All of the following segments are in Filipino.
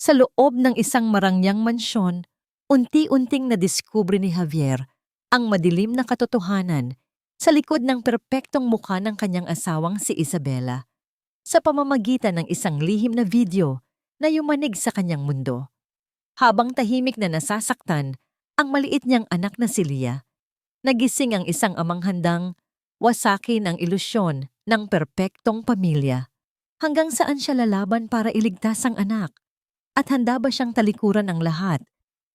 Sa loob ng isang marangyang mansyon, unti-unting nadiskubre ni Javier ang madilim na katotohanan sa likod ng perpektong mukha ng kanyang asawang si Isabela sa pamamagitan ng isang lihim na video na yumanig sa kanyang mundo. Habang tahimik na nasasaktan ang maliit niyang anak na si Lia, nagising ang isang amang handang wasakin ang ilusyon ng perpektong pamilya. Hanggang saan siya lalaban para iligtas ang anak? At handa ba siyang talikuran ang lahat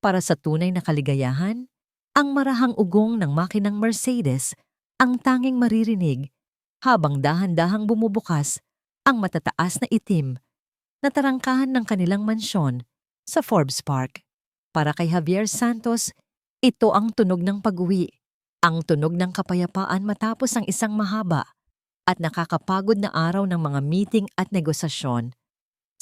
para sa tunay na kaligayahan? Ang marahang ugong ng makinang Mercedes ang tanging maririnig habang dahan-dahang bumubukas ang matataas na itim na tarangkahan ng kanilang mansyon sa Forbes Park. Para kay Javier Santos, ito ang tunog ng pag-uwi, ang tunog ng kapayapaan matapos ang isang mahaba at nakakapagod na araw ng mga meeting at negosasyon.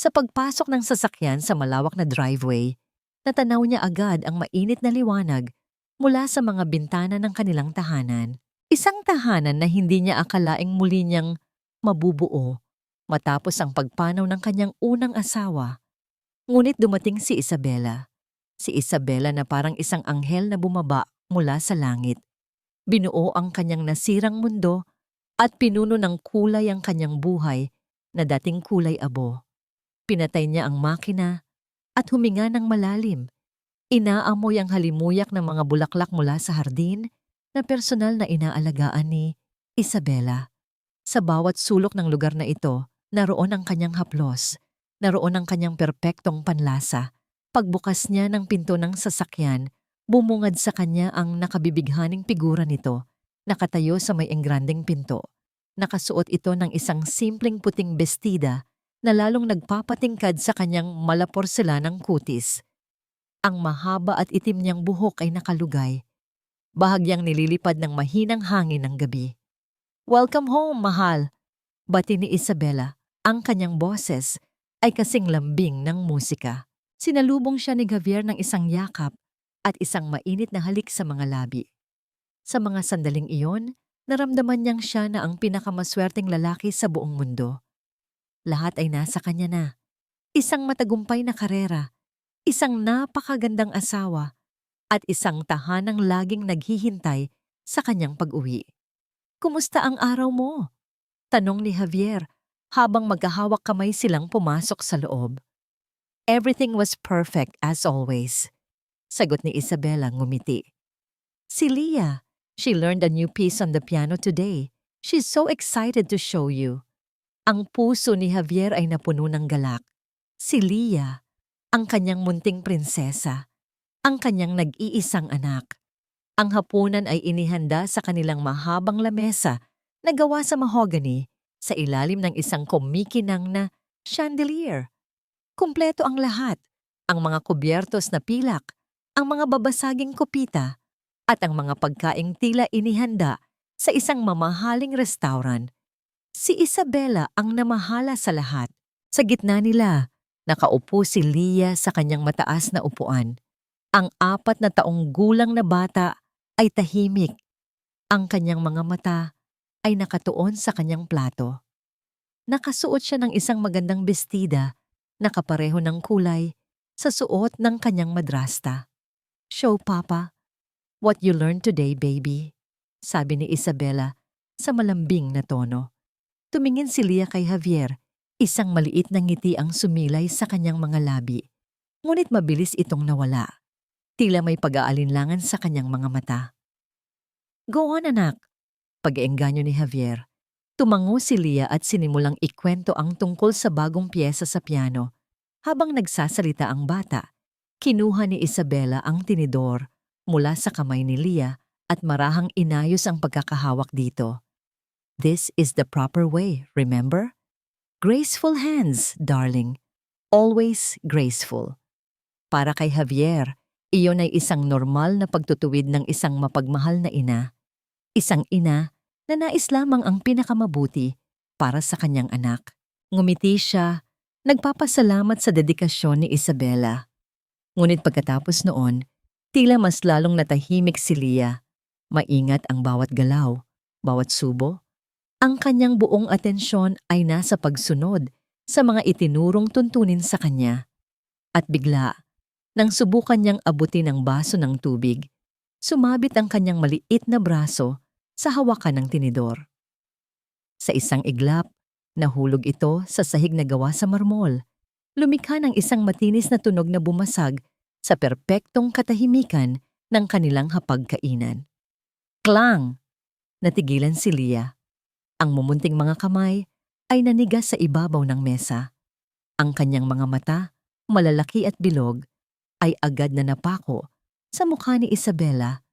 Sa pagpasok ng sasakyan sa malawak na driveway, natanaw niya agad ang mainit na liwanag mula sa mga bintana ng kanilang tahanan. Isang tahanan na hindi niya akalaing muli niyang mabubuo matapos ang pagpanaw ng kanyang unang asawa. Ngunit dumating si Isabela. Si Isabela na parang isang anghel na bumaba mula sa langit. Binuo ang kanyang nasirang mundo at pinuno ng kulay ang kanyang buhay na dating kulay abo. Pinatay niya ang makina at huminga ng malalim. Inaamoy ang halimuyak ng mga bulaklak mula sa hardin na personal na inaalagaan ni Isabela. Sa bawat sulok ng lugar na ito, naroon ang kanyang haplos, naroon ang kanyang perpektong panlasa. Pagbukas niya ng pinto ng sasakyan, bumungad sa kanya ang nakabibighaning figura nito. Nakatayo sa may engrandeng pinto. Nakasuot ito ng isang simpleng puting bestida na lalong nagpapatingkad sa kanyang malaporselanang kutis. Ang mahaba at itim niyang buhok ay nakalugay, bahagyang nililipad ng mahinang hangin ng gabi. "Welcome home, mahal," bati ni Isabela. Ang kanyang boses ay kasing lambing ng musika. Sinalubong siya ni Javier ng isang yakap at isang mainit na halik sa mga labi. Sa mga sandaling iyon, naramdaman niyang siya na ang pinakamaswerteng lalaki sa buong mundo. Lahat ay nasa kanya na. Isang matagumpay na karera, isang napakagandang asawa, at isang tahanang laging naghihintay sa kanyang pag-uwi. "Kumusta ang araw mo?" tanong ni Javier habang magkahawak kamay silang pumasok sa loob. "Everything was perfect as always," sagot ni Isabela ngumiti. "Si Lia, she learned a new piece on the piano today. She's so excited to show you." Ang puso ni Javier ay napuno ng galak. Si Lia, ang kanyang munting prinsesa, ang kanyang nag-iisang anak. Ang hapunan ay inihanda sa kanilang mahabang lamesa na gawa sa mahogany sa ilalim ng isang kumikinang na chandelier. Kumpleto ang lahat, ang mga kubyertos na pilak, ang mga babasaging kopita, at ang mga pagkaing tila inihanda sa isang mamahaling restaurant. Si Isabela ang namahala sa lahat. Sa gitna nila, nakaupo si Lia sa kanyang mataas na upuan. Ang 4 na taong gulang na bata ay tahimik. Ang kanyang mga mata ay nakatuon sa kanyang plato. Nakasuot siya ng isang magandang bestida na kapareho ng kulay sa suot ng kanyang madrasta. "Show, Papa, what you learned today, baby," sabi ni Isabela sa malambing na tono. Tumingin si Lia kay Javier, isang maliit na ngiti ang sumilay sa kanyang mga labi. Ngunit mabilis itong nawala. Tila may pag-aalinlangan sa kanyang mga mata. "Go on, anak," pag-iengganyo ni Javier. Tumango si Lia at sinimulang ikwento ang tungkol sa bagong piyesa sa piano. Habang nagsasalita ang bata, kinuha ni Isabela ang tinidor mula sa kamay ni Lia at marahang inayos ang pagkakahawak dito. "This is the proper way, remember? Graceful hands, darling. Always graceful." Para kay Javier, iyon ay isang normal na pagtutuwid ng isang mapagmahal na ina. Isang ina na nais lamang ang pinakamabuti para sa kanyang anak. Ngumiti siya, nagpapasalamat sa dedikasyon ni Isabela. Ngunit pagkatapos noon, tila mas lalong natahimik si Lia. Maingat ang bawat galaw, bawat subo. Ang kanyang buong atensyon ay nasa pagsunod sa mga itinurong tuntunin sa kanya. At bigla, nang subukan niyang abutin ang baso ng tubig, sumabit ang kanyang maliit na braso sa hawakan ng tinidor. Sa isang iglap, nahulog ito sa sahig na gawa sa marmol. Lumikha ng isang matinis na tunog na bumasag sa perpektong katahimikan ng kanilang hapagkainan. Klang! Natigilan si Leah. Ang mumunting mga kamay ay nanigas sa ibabaw ng mesa. Ang kanyang mga mata, malalaki at bilog, ay agad na napako sa mukha ni Isabela,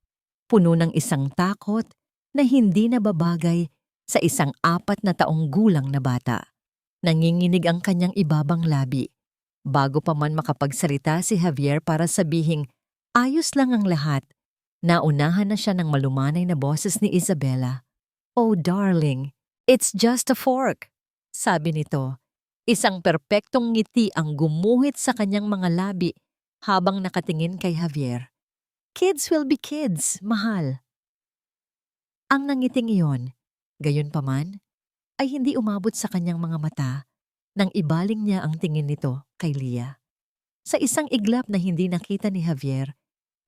puno ng isang takot na hindi nababagay sa isang 4 na taong gulang na bata. Nanginginig ang kanyang ibabang labi. Bago pa man makapagsalita si Javier para sabihing ayos lang ang lahat, naunahan na siya ng malumanay na boses ni Isabela. "Oh darling, it's just a fork," sabi nito. Isang perpektong ngiti ang gumuhit sa kanyang mga labi habang nakatingin kay Javier. "Kids will be kids, mahal." Ang nangiting iyon, gayunpaman, ay hindi umabot sa kanyang mga mata nang ibaling niya ang tingin nito kay Leah. Sa isang iglap na hindi nakita ni Javier,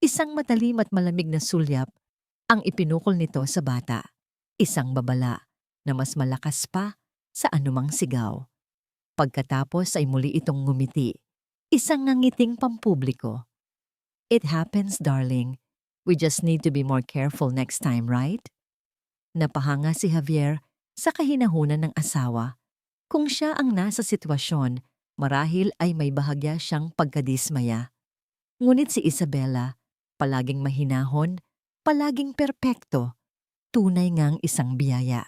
isang matalim at malamig na sulyap ang ipinukol nito sa bata. Isang babala na mas malakas pa sa anumang sigaw. Pagkatapos ay muli itong ngumiti. Isang ngangiting pampubliko. "It happens, darling. We just need to be more careful next time, right?" Napahanga si Javier sa kahinahunan ng asawa. Kung siya ang nasa sitwasyon, marahil ay may bahagya siyang pagkadismaya. Ngunit si Isabela, palaging mahinahon, palaging perpekto, tunay ngang isang biyaya.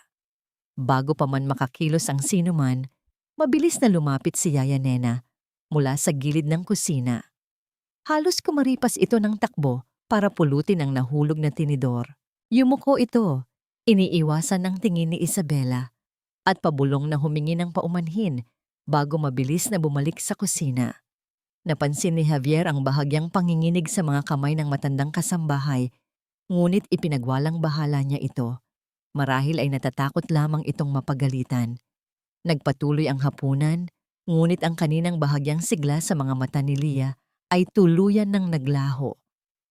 Bago pa man makakilos ang sinuman, mabilis na lumapit si Yaya Nena mula sa gilid ng kusina. Halos kumaripas ito ng takbo para pulutin ang nahulog na tinidor. Yumuko ito, iniiwasan ng tingin ni Isabela, at pabulong na humingi ng paumanhin bago mabilis na bumalik sa kusina. Napansin ni Javier ang bahagyang panginginig sa mga kamay ng matandang kasambahay, ngunit ipinagwalang bahala niya ito. Marahil ay natatakot lamang itong mapagalitan. Nagpatuloy ang hapunan, ngunit ang kaninang bahagyang sigla sa mga mata ni Leah ay tuluyan ng naglaho.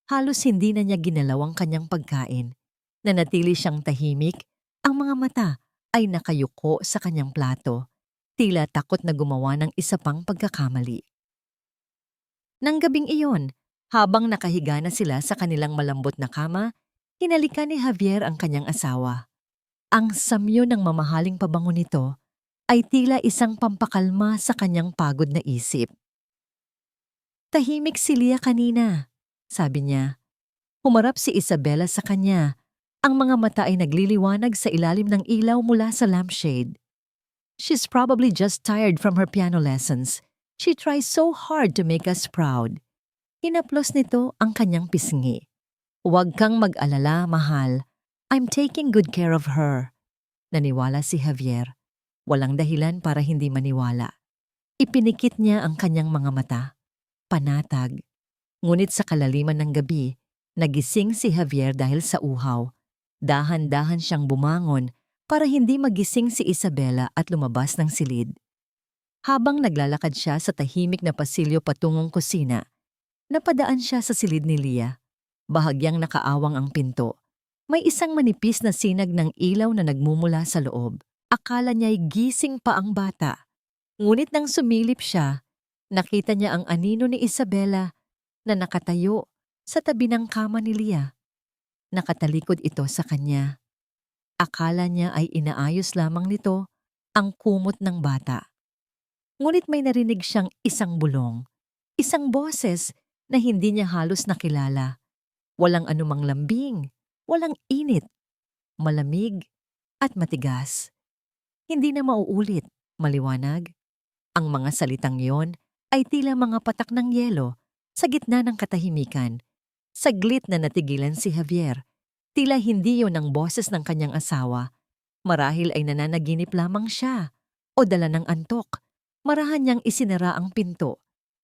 Halos hindi na niya ginalaw ang kanyang pagkain. Nanatili siyang tahimik, ang mga mata ay nakayuko sa kanyang plato, tila takot na gumawa ng isa pang pagkakamali. Nang gabing iyon, habang nakahiga na sila sa kanilang malambot na kama, hinalikan ni Javier ang kanyang asawa. Ang samyo ng mamahaling pabango nito ay tila isang pampakalma sa kanyang pagod na isip. "Tahimik si Leah kanina," sabi niya. Humarap si Isabela sa kanya. Ang mga mata ay nagliliwanag sa ilalim ng ilaw mula sa lampshade. "She's probably just tired from her piano lessons. She tries so hard to make us proud." Hinaplos nito ang kanyang pisngi. "Huwag kang mag-alala, mahal. I'm taking good care of her." Naniwala si Javier. Walang dahilan para hindi maniwala. Ipinikit niya ang kanyang mga mata. Panatag. Ngunit sa kalaliman ng gabi, nagising si Javier dahil sa uhaw. Dahan-dahan siyang bumangon para hindi magising si Isabela at lumabas ng silid. Habang naglalakad siya sa tahimik na pasilyo patungong kusina, napadaan siya sa silid ni Leah. Bahagyang nakaawang ang pinto. May isang manipis na sinag ng ilaw na nagmumula sa loob. Akala niya'y gising pa ang bata. Ngunit nang sumilip siya, nakita niya ang anino ni Isabela na nakatayo sa tabi ng kama ni Leah. Nakatalikod ito sa kanya. Akala niya ay inaayos lamang nito ang kumot ng bata. Ngunit may narinig siyang isang bulong, isang boses na hindi niya halos nakilala. Walang anumang lambing, walang init, malamig at matigas. Hindi na mauulit, maliwanag. Ang mga salitang yon ay tila mga patak ng yelo sa gitna ng katahimikan. Saglit na natigilan si Javier. Tila hindi yon ang boses ng kanyang asawa. Marahil ay nananaginip lamang siya o dala ng antok. Marahan niyang isinara ang pinto.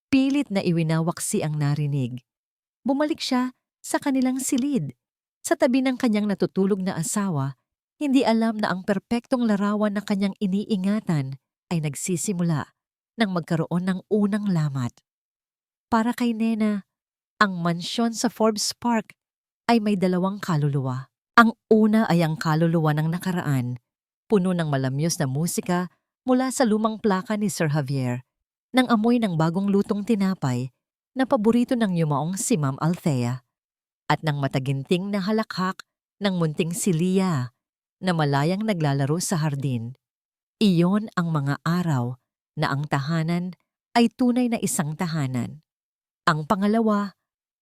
Pilit na iwinawaksi ang narinig. Bumalik siya sa kanilang silid. Sa tabi ng kanyang natutulog na asawa, hindi alam na ang perpektong larawan na kanyang iniingatan ay nagsisimula nang magkaroon ng unang lamat. Para kay Nena, ang mansyon sa Forbes Park ay may dalawang kaluluwa. Ang una ay ang kaluluwa ng nakaraan, puno ng malamyos na musika mula sa lumang plaka ni Sir Javier, ng amoy ng bagong lutong tinapay na paborito ng yumaong si Ma'am Althea, at ng mataginting na halakhak ng munting si Lia na malayang naglalaro sa hardin. Iyon ang mga araw na ang tahanan ay tunay na isang tahanan. Ang pangalawa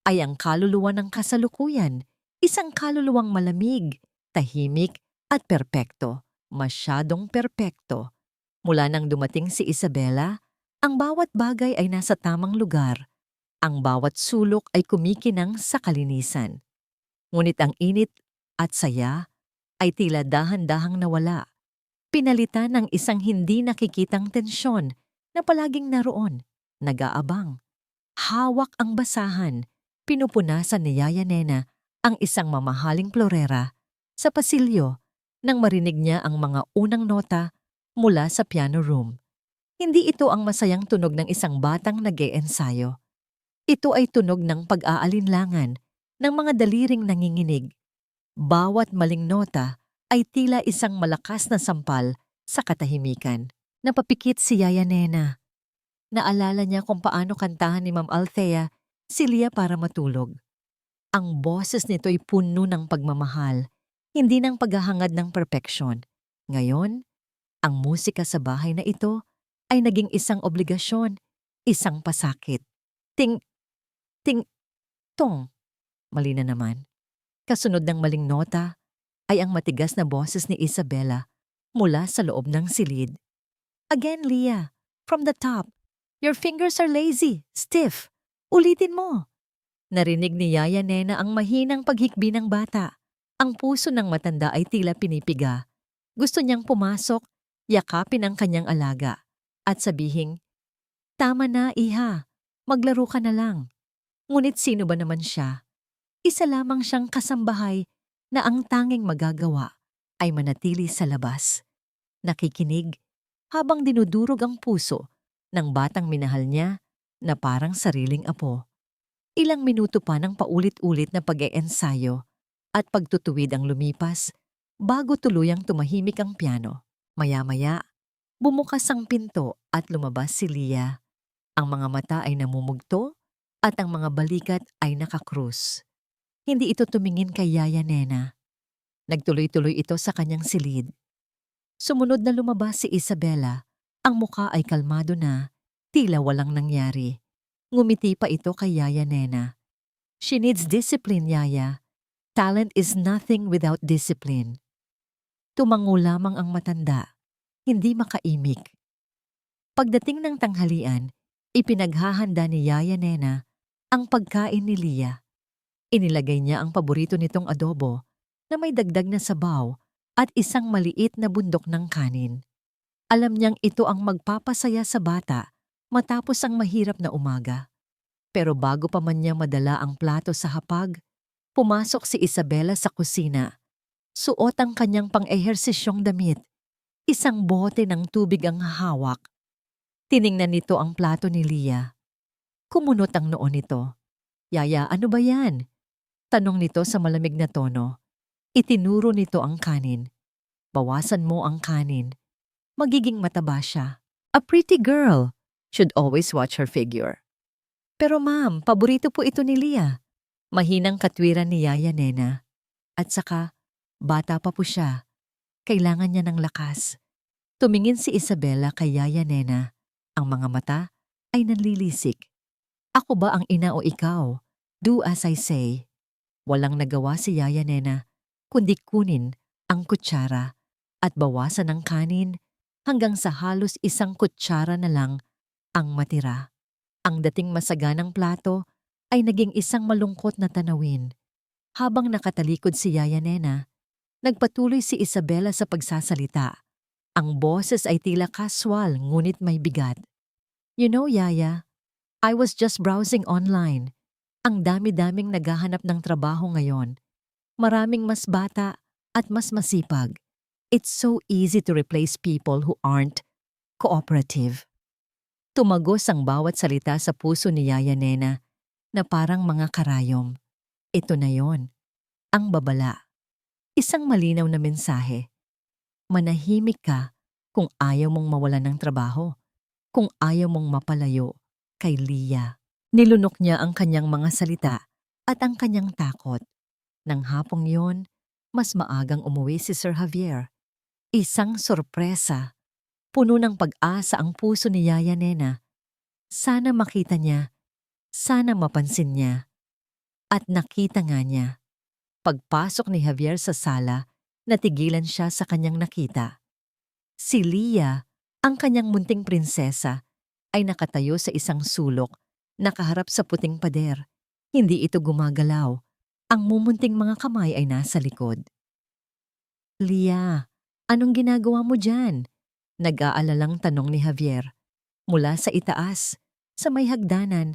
ay ang kaluluwa ng kasalukuyan, isang kaluluwang malamig, tahimik at perpekto, masyadong perpekto. Mula nang dumating si Isabela, ang bawat bagay ay nasa tamang lugar, ang bawat sulok ay kumikinang sa kalinisan. Ngunit ang init at saya ay tila dahan-dahang nawala, pinalitan ng isang hindi nakikitang tensyon na palaging naroon, nag-aabang. Hawak ang basahan, pinupunasan ni Yaya Nena ang isang mamahaling florera sa pasilyo nang marinig niya ang mga unang nota mula sa piano room. Hindi ito ang masayang tunog ng isang batang nag-eensayo. Ito ay tunog ng pag-aalinlangan ng mga daliring nanginginig. Bawat maling nota ay tila isang malakas na sampal sa katahimikan. Napapikit si Yaya Nena. Naalala niya kung paano kantahan ni Ma'am Althea si Lia para matulog. Ang boses nito ay puno ng pagmamahal, hindi ng paghahangad ng perpeksyon. Ngayon, ang musika sa bahay na ito ay naging isang obligasyon, isang pasakit. Ting, ting, tong. Mali na naman. Kasunod ng maling nota ay ang matigas na boses ni Isabela mula sa loob ng silid. Again, Lia, from the top. Your fingers are lazy, stiff. Ulitin mo. Narinig ni Yaya Nena ang mahinang paghikbi ng bata. Ang puso ng matanda ay tila pinipiga. Gusto niyang pumasok, yakapin ang kanyang alaga, at sabihing, "Tama na, iha. Maglaro ka na lang." Ngunit sino ba naman siya? Isa lamang siyang kasambahay na ang tanging magagawa ay manatili sa labas. Nakikinig habang dinudurog ang puso ng batang minahal niya na parang sariling apo. Ilang minuto pa ng paulit-ulit na pag-eensayo at pagtutuwid ang lumipas bago tuluyang tumahimik ang piano. Maya-maya, bumukas ang pinto at lumabas si Lia. Ang mga mata ay namumugto at ang mga balikat ay nakakrus. Hindi ito tumingin kay Yaya Nena. Nagtuloy-tuloy ito sa kanyang silid. Sumunod na lumabas si Isabela. Ang muka ay kalmado na, tila walang nangyari. Ngumiti pa ito kay Yaya Nena. She needs discipline, Yaya. Talent is nothing without discipline. Tumango lamang ang matanda, hindi makaimik. Pagdating ng tanghalian, ipinaghahanda ni Yaya Nena ang pagkain ni Lia. Inilagay niya ang paborito nitong adobo na may dagdag na sabaw at isang maliit na bundok ng kanin. Alam niyang ito ang magpapasaya sa bata matapos ang mahirap na umaga. Pero bago pa man niya madala ang plato sa hapag, pumasok si Isabela sa kusina. Suot ang kanyang pang-ehersisyong damit. Isang bote ng tubig ang hawak. Tiningnan nito ang plato ni Lia. Kumunot ang noo nito. "Yaya, ano ba yan?" Tanong nito sa malamig na tono. Itinuro nito ang kanin. "Bawasan mo ang kanin. Magiging mataba siya. A pretty girl should always watch her figure." "Pero ma'am, paborito po ito ni Lia." Mahinang katwiran ni Yaya Nena. At saka, bata pa po siya. Kailangan niya ng lakas. Tumingin si Isabela kay Yaya Nena. Ang mga mata ay nanlilisik. "Ako ba ang ina o ikaw? Do as I say." Walang nagawa si Yaya Nena, kundi kunin ang kutsara at bawasan ang kanin hanggang sa halos isang kutsara na lang ang matira. Ang dating masaganang plato ay naging isang malungkot na tanawin. Habang nakatalikod si Yaya Nena, nagpatuloy si Isabela sa pagsasalita. Ang boses ay tila kaswal ngunit may bigat. "You know, Yaya, I was just browsing online. Ang dami-daming naghahanap ng trabaho ngayon. Maraming mas bata at mas masipag. It's so easy to replace people who aren't cooperative." Tumagos ang bawat salita sa puso ni Yaya Nena na parang mga karayom. Ito na yon, ang babala. Isang malinaw na mensahe. Manahimik ka kung ayaw mong mawalan ng trabaho, kung ayaw mong mapalayo kay Leah. Nilunok niya ang kanyang mga salita at ang kanyang takot. Nang hapong yon, mas maagang umuwi si Sir Javier. Isang sorpresa. Puno ng pag-asa ang puso ni Yaya Nena. Sana makita niya, sana mapansin niya. At nakita nga niya. Pagpasok ni Javier sa sala, natigilan siya sa kanyang nakita. Si Leah, ang kanyang munting prinsesa, ay nakatayo sa isang sulok, nakaharap sa puting pader. Hindi ito gumagalaw. Ang mumunting mga kamay ay nasa likod. Leah, anong ginagawa mo dyan? Nag-aalalang tanong ni Javier. Mula sa itaas, sa may hagdanan,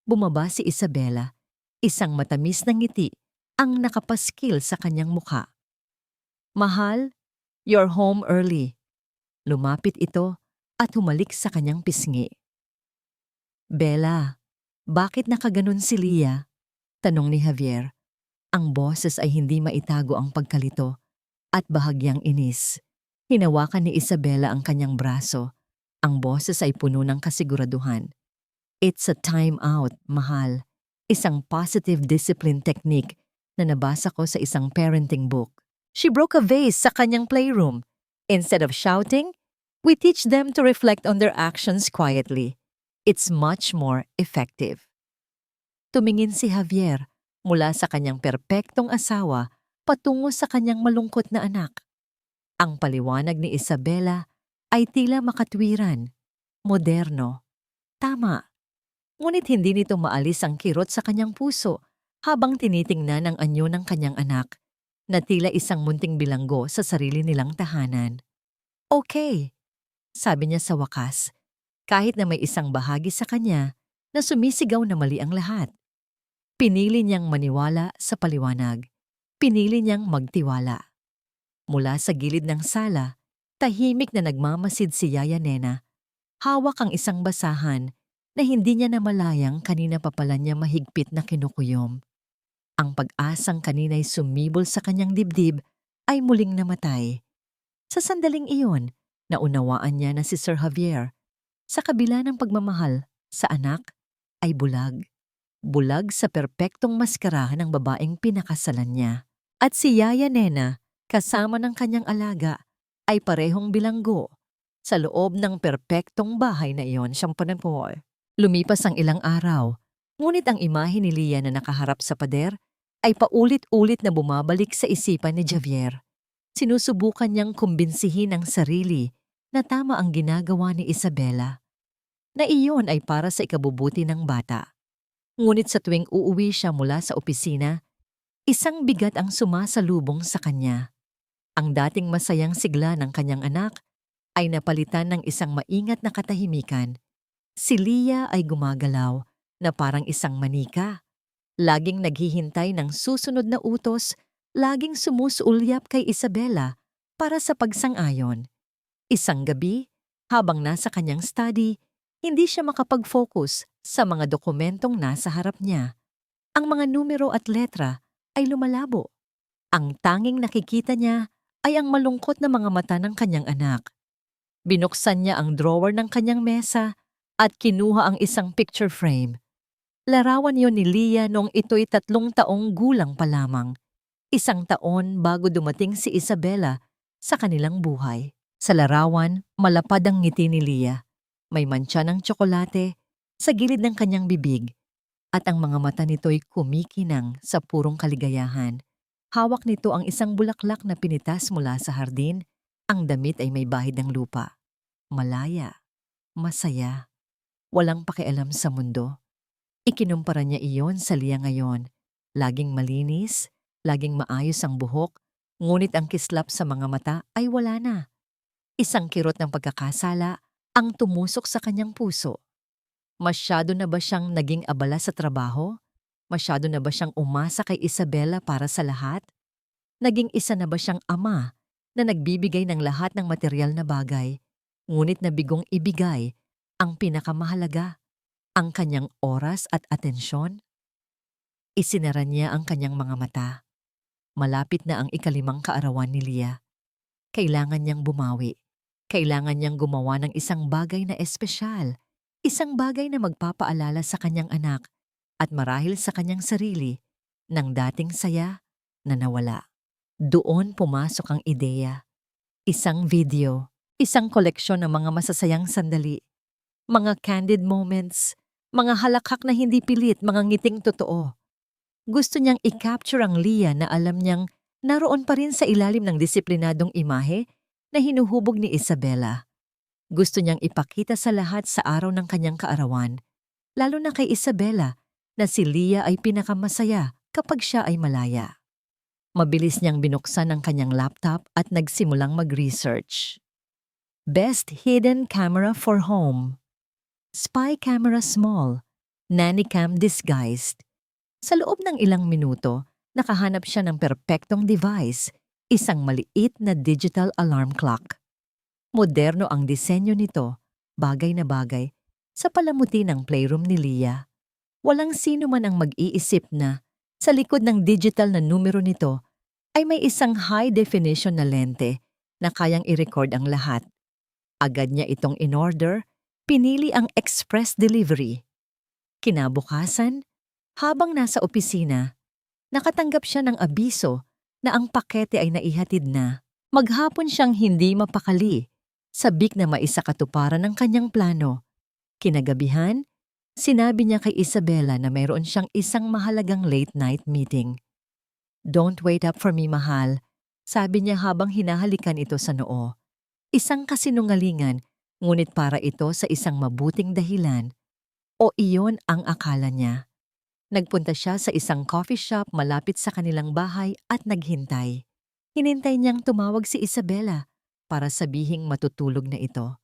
bumaba si Isabela. Isang matamis na ngiti ang nakapaskil sa kanyang mukha. Mahal, you're home early. Lumapit ito at humalik sa kanyang pisngi. Bella, bakit nakaganon si Leah? Tanong ni Javier. Ang boses ay hindi maitago ang pagkalito at bahagyang inis. Hinawakan ni Isabela ang kanyang braso. Ang boses ay puno ng kasiguraduhan. It's a time out, mahal. Isang positive discipline technique na nabasa ko sa isang parenting book. She broke a vase sa kanyang playroom. Instead of shouting, we teach them to reflect on their actions quietly. It's much more effective. Tumingin si Javier mula sa kanyang perpektong asawa patungo sa kanyang malungkot na anak. Ang paliwanag ni Isabela ay tila makatwiran, moderno, tama. Ngunit hindi nito maalis ang kirot sa kanyang puso habang tinitingnan ang anyo ng kanyang anak na tila isang munting bilanggo sa sarili nilang tahanan. Okay, sabi niya sa wakas, kahit na may isang bahagi sa kanya na sumisigaw na mali ang lahat. Pinili niyang maniwala sa paliwanag. Pinili niyang magtiwala. Mula sa gilid ng sala, tahimik na nagmamasid si Yaya Nena. Hawak ang isang basahan na hindi niya namalayang kanina pa pala niya mahigpit na kinukuyom. Ang pag-asang kanina'y sumibol sa kanyang dibdib ay muling namatay. Sa sandaling iyon, naunawaan niya na si Sir Javier, sa kabila ng pagmamahal sa anak, ay bulag. Bulag sa perpektong maskara ng babaeng pinakasalan niya. At si Yaya Nena, kasama ng kanyang alaga, ay parehong bilanggo sa loob ng perpektong bahay na iyon. Lumipas ang ilang araw, ngunit ang imahe ni Leah na nakaharap sa pader ay paulit-ulit na bumabalik sa isipan ni Javier. Sinusubukan niyang kumbinsihin ang sarili na tama ang ginagawa ni Isabela, na iyon ay para sa ikabubuti ng bata. Ngunit sa tuwing uuwi siya mula sa opisina, isang bigat ang sumasalubong sa kanya. Ang dating masayang sigla ng kanyang anak ay napalitan ng isang maingat na katahimikan. Si Leah ay gumagalaw na parang isang manika. Laging naghihintay ng susunod na utos, laging sumusuulyap kay Isabela para sa pagsang-ayon. Isang gabi, habang nasa kanyang study, hindi siya makapag-focus sa mga dokumentong nasa harap niya. Ang mga numero at letra ay lumalabo. Ang tanging nakikita niya ay ang malungkot na mga mata ng kanyang anak. Binuksan niya ang drawer ng kanyang mesa at kinuha ang isang picture frame. Larawan yon ni Leah noong ito'y 3 taong gulang pa lamang. 1 taon bago dumating si Isabela sa kanilang buhay. Sa larawan, malapad ang ngiti ni Leah. May mantsa ng tsokolate sa gilid ng kanyang bibig at ang mga mata nito'y kumikinang sa purong kaligayahan. Hawak nito ang isang bulaklak na pinitas mula sa hardin. Ang damit ay may bahid ng lupa. Malaya, masaya, walang pakialam sa mundo. Ikinumpara niya iyon sa Leah ngayon. Laging malinis, laging maayos ang buhok, ngunit ang kislap sa mga mata ay wala na. Isang kirot ng pagkakasala ang tumusok sa kanyang puso. Masyado na ba siyang naging abala sa trabaho? Masyado na ba siyang umasa kay Isabela para sa lahat? Naging isa na ba siyang ama na nagbibigay ng lahat ng material na bagay, ngunit nabigong ibigay Ang pinakamahalaga, ang kanyang oras at atensyon. Isinara niya ang kanyang mga mata. Malapit na ang ikalimang kaarawan ni Leah. Kailangan niyang bumawi. Kailangan niyang gumawa ng isang bagay na espesyal. Isang bagay na magpapaalala sa kanyang anak at marahil sa kanyang sarili ng dating saya na nawala. Doon pumasok ang ideya. Isang video, isang koleksyon ng mga masasayang sandali, mga candid moments, mga halakhak na hindi pilit, mga ngiting totoo. Gusto niyang i-capture ang Leah na alam niyang naroon pa rin sa ilalim ng disiplinadong imahe na hinuhubog ni Isabela. Gusto niyang ipakita sa lahat sa araw ng kanyang kaarawan, lalo na kay Isabela, na si Leah ay pinakamasaya kapag siya ay malaya. Mabilis niyang binuksan ang kanyang laptop at nagsimulang mag-research. Best Hidden Camera for Home. Spy Camera Small. Nanny Cam Disguised. Sa loob ng ilang minuto, nakahanap siya ng perpektong device, isang maliit na digital alarm clock. Moderno ang disenyo nito, bagay na bagay, sa palamuti ng playroom ni Leah. Walang sino man ang mag-iisip na sa likod ng digital na numero nito ay may isang high-definition na lente na kayang i-record ang lahat. Agad niya itong in-order, pinili ang express delivery. Kinabukasan, habang nasa opisina, nakatanggap siya ng abiso na ang pakete ay naihatid na. Maghapon siyang hindi mapakali, sabik na maisakatuparan ng kanyang plano. Kinagabihan, sinabi niya kay Isabela na mayroon siyang isang mahalagang late-night meeting. "Don't wait up for me, mahal," sabi niya habang hinahalikan ito sa noo. Isang kasinungalingan, ngunit para ito sa isang mabuting dahilan. O iyon ang akala niya. Nagpunta siya sa isang coffee shop malapit sa kanilang bahay at naghintay. Hinintay niyang tumawag si Isabela para sabihing matutulog na ito.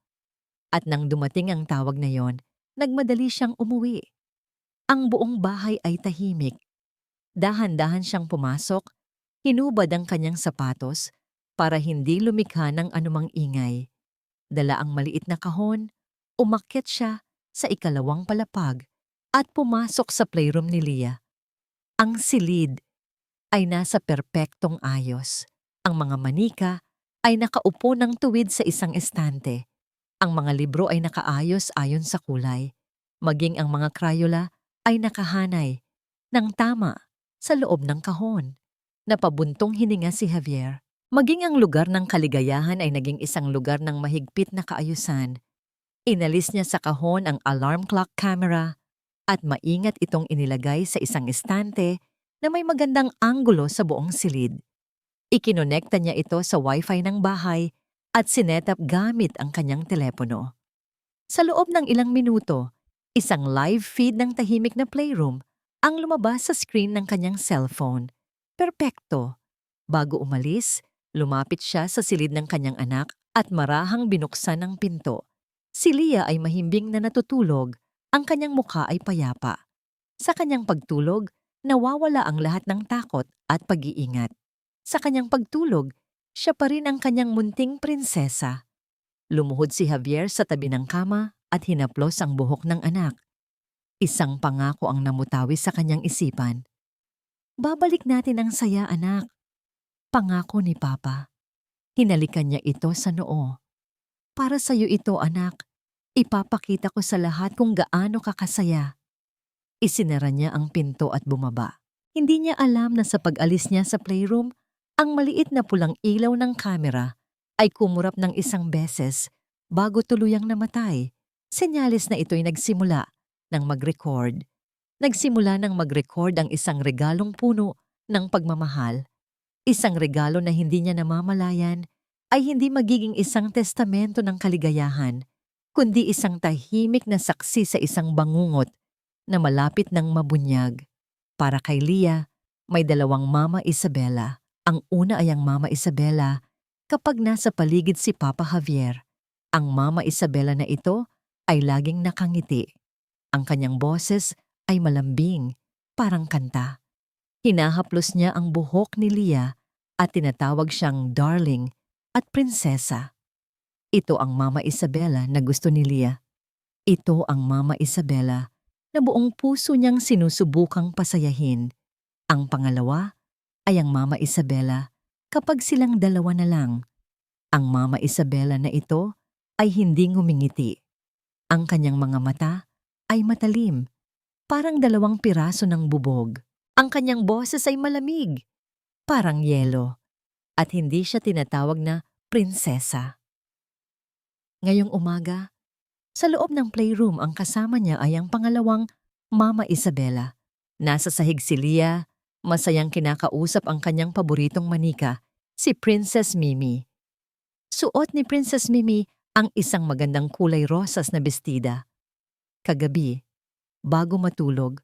At nang dumating ang tawag na yon, nagmadali siyang umuwi. Ang buong bahay ay tahimik. Dahan-dahan siyang pumasok, hinubad ang kanyang sapatos para hindi lumikha ng anumang ingay. Dala ang maliit na kahon, umakyat siya sa ikalawang palapag at pumasok sa playroom ni Leah. Ang silid ay nasa perpektong ayos. Ang mga manika ay nakaupo ng tuwid sa isang estante. Ang mga libro ay nakaayos ayon sa kulay. Maging ang mga krayola ay nakahanay ng tama sa loob ng kahon. Napabuntong hininga si Javier. Maging ang lugar ng kaligayahan ay naging isang lugar ng mahigpit na kaayusan. Inalis niya sa kahon ang alarm clock camera at maingat itong inilagay sa isang estante na may magandang anggulo sa buong silid. Ikinonekta niya ito sa wifi ng bahay at sinetap gamit ang kanyang telepono. Sa loob ng ilang minuto, isang live feed ng tahimik na playroom ang lumabas sa screen ng kanyang cellphone. Perpekto. Bago umalis, lumapit siya sa silid ng kanyang anak at marahang binuksan ang pinto. Si Leah ay mahimbing na natutulog, ang kanyang mukha ay payapa. Sa kanyang pagtulog, nawawala ang lahat ng takot at pag-iingat. Sa kanyang pagtulog, siya pa rin ang kanyang munting prinsesa. Lumuhod si Javier sa tabi ng kama at hinaplos ang buhok ng anak. Isang pangako ang namutawi sa kanyang isipan. "Babalik natin ang saya, anak." Pangako ni Papa. Hinalikan niya ito sa noo. "Para sa'yo ito, anak. Ipapakita ko sa lahat kung gaano kakasaya." Isinara niya ang pinto at bumaba. Hindi niya alam na sa pag-alis niya sa playroom, ang maliit na pulang ilaw ng kamera ay kumurap ng isang beses bago tuluyang namatay. Senyales na ito'y nagsimula ng mag-record. Nagsimula ng mag-record ang isang regalong puno ng pagmamahal. Isang regalo na hindi niya namamalayan ay hindi magiging isang testamento ng kaligayahan, kundi isang tahimik na saksi sa isang bangungot na malapit ng mabunyag. Para kay Leah, may dalawang Mama Isabela. Ang una ay ang Mama Isabela kapag nasa paligid si Papa Javier. Ang Mama Isabela na ito ay laging nakangiti. Ang kanyang boses ay malambing, parang kanta. Hinahaplos niya ang buhok ni Leah at tinatawag siyang darling at prinsesa. Ito ang Mama Isabela na gusto ni Leah. Ito ang Mama Isabela na buong puso niyang sinusubukang pasayahin. Ang pangalawa ay ang Mama Isabela kapag silang dalawa na lang. Ang Mama Isabela na ito ay hindi ngumingiti. Ang kanyang mga mata ay matalim, parang dalawang piraso ng bubog. Ang kanyang boses ay malamig, parang yelo, at hindi siya tinatawag na prinsesa. Ngayong umaga, sa loob ng playroom ang kasama niya ay ang pangalawang Mama Isabela. Nasa sahig si Leah, masayang kinakausap ang kanyang paboritong manika, si Princess Mimi. Suot ni Princess Mimi ang isang magandang kulay rosas na bestida. Kagabi, bago matulog,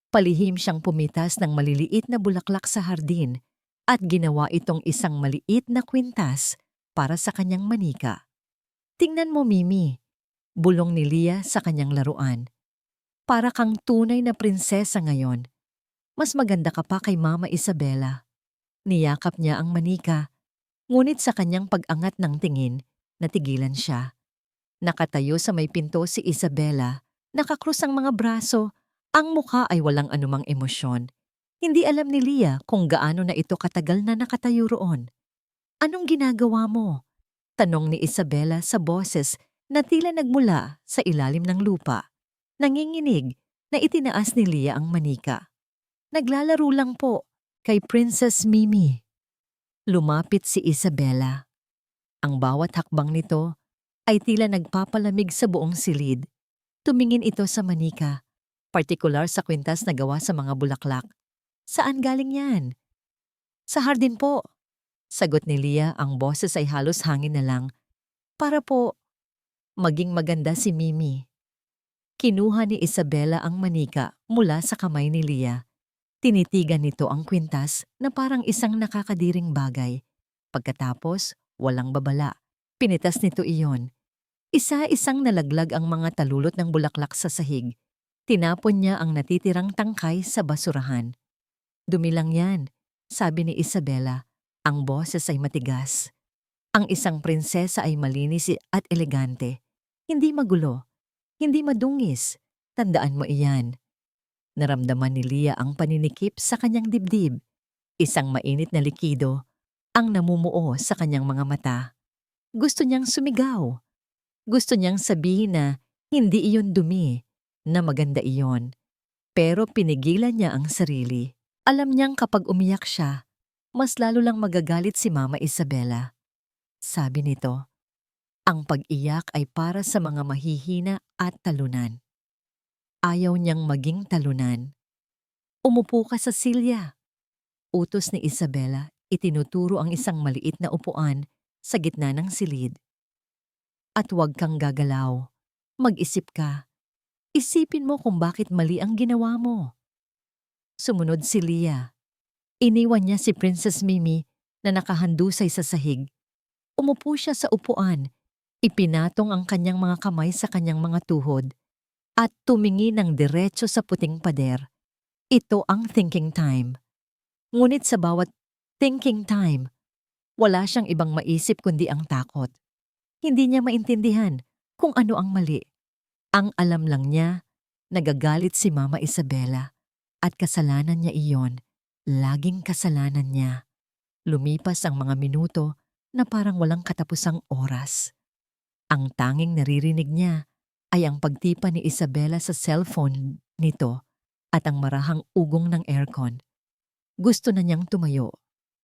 palihim siyang pumitas ng maliliit na bulaklak sa hardin at ginawa itong isang maliit na kwintas para sa kanyang manika. Tingnan mo, Mimi, bulong ni Leah sa kanyang laruan. Para kang tunay na prinsesa ngayon. Mas maganda ka pa kay Mama Isabela. Niyakap niya ang manika, ngunit sa kanyang pag-angat ng tingin, natigilan siya. Nakatayo sa may pinto si Isabela, nakakrus ang mga braso, ang mukha ay walang anumang emosyon. Hindi alam ni Leah kung gaano na ito katagal na nakatayo roon. Anong ginagawa mo? Tanong ni Isabela sa boses na tila nagmula sa ilalim ng lupa. Nanginginig na itinaas ni Leah ang manika. Naglalaro lang po kay Princess Mimi. Lumapit si Isabela. Ang bawat hakbang nito ay tila nagpapalamig sa buong silid. Tumingin ito sa manika, partikular sa kwintas na gawa sa mga bulaklak. Saan galing yan? Sa hardin po. Sagot ni Leah, ang boses ay halos hangin na lang. Para po maging maganda si Mimi. Kinuha ni Isabela ang manika mula sa kamay ni Leah. Tinitigan nito ang kwintas na parang isang nakakadiring bagay. Pagkatapos, walang babala. Pinitas nito iyon. Isa-isang nalaglag ang mga talulot ng bulaklak sa sahig. Tinapon niya ang natitirang tangkay sa basurahan. Dumi lang yan, sabi ni Isabela. Ang boses ay matigas. Ang isang prinsesa ay malinis at elegante. Hindi magulo. Hindi madungis. Tandaan mo iyan. Naramdaman ni Leah ang paninikip sa kanyang dibdib. Isang mainit na likido ang namumuo sa kanyang mga mata. Gusto niyang sumigaw. Gusto niyang sabihin na hindi iyon dumi, na maganda iyon. Pero pinigilan niya ang sarili. Alam niyang kapag umiyak siya, mas lalo lang magagalit si Mama Isabela. Sabi nito, ang pag-iyak ay para sa mga mahihina at talunan. Ayaw niyang maging talunan. Umupo ka sa silya. Utos ni Isabela, itinuturo ang isang maliit na upuan sa gitna ng silid. At huwag kang gagalaw. Mag-isip ka. Isipin mo kung bakit mali ang ginawa mo. Sumunod si Leah. Iniwan niya si Princess Mimi na nakahandusay sa sahig. Umupo siya sa upuan. Ipinatong ang kanyang mga kamay sa kanyang mga tuhod at tumingin ng diretso sa puting pader. Ito ang thinking time. Ngunit sa bawat thinking time, wala siyang ibang maisip kundi ang takot. Hindi niya maintindihan kung ano ang mali. Ang alam lang niya, nagagalit si Mama Isabela at kasalanan niya iyon. Laging kasalanan niya. Lumipas ang mga minuto na parang walang katapusang oras. Ang tanging naririnig niya ay ang pagtipa ni Isabela sa cellphone nito at ang marahang ugong ng aircon. Gusto na niyang tumayo.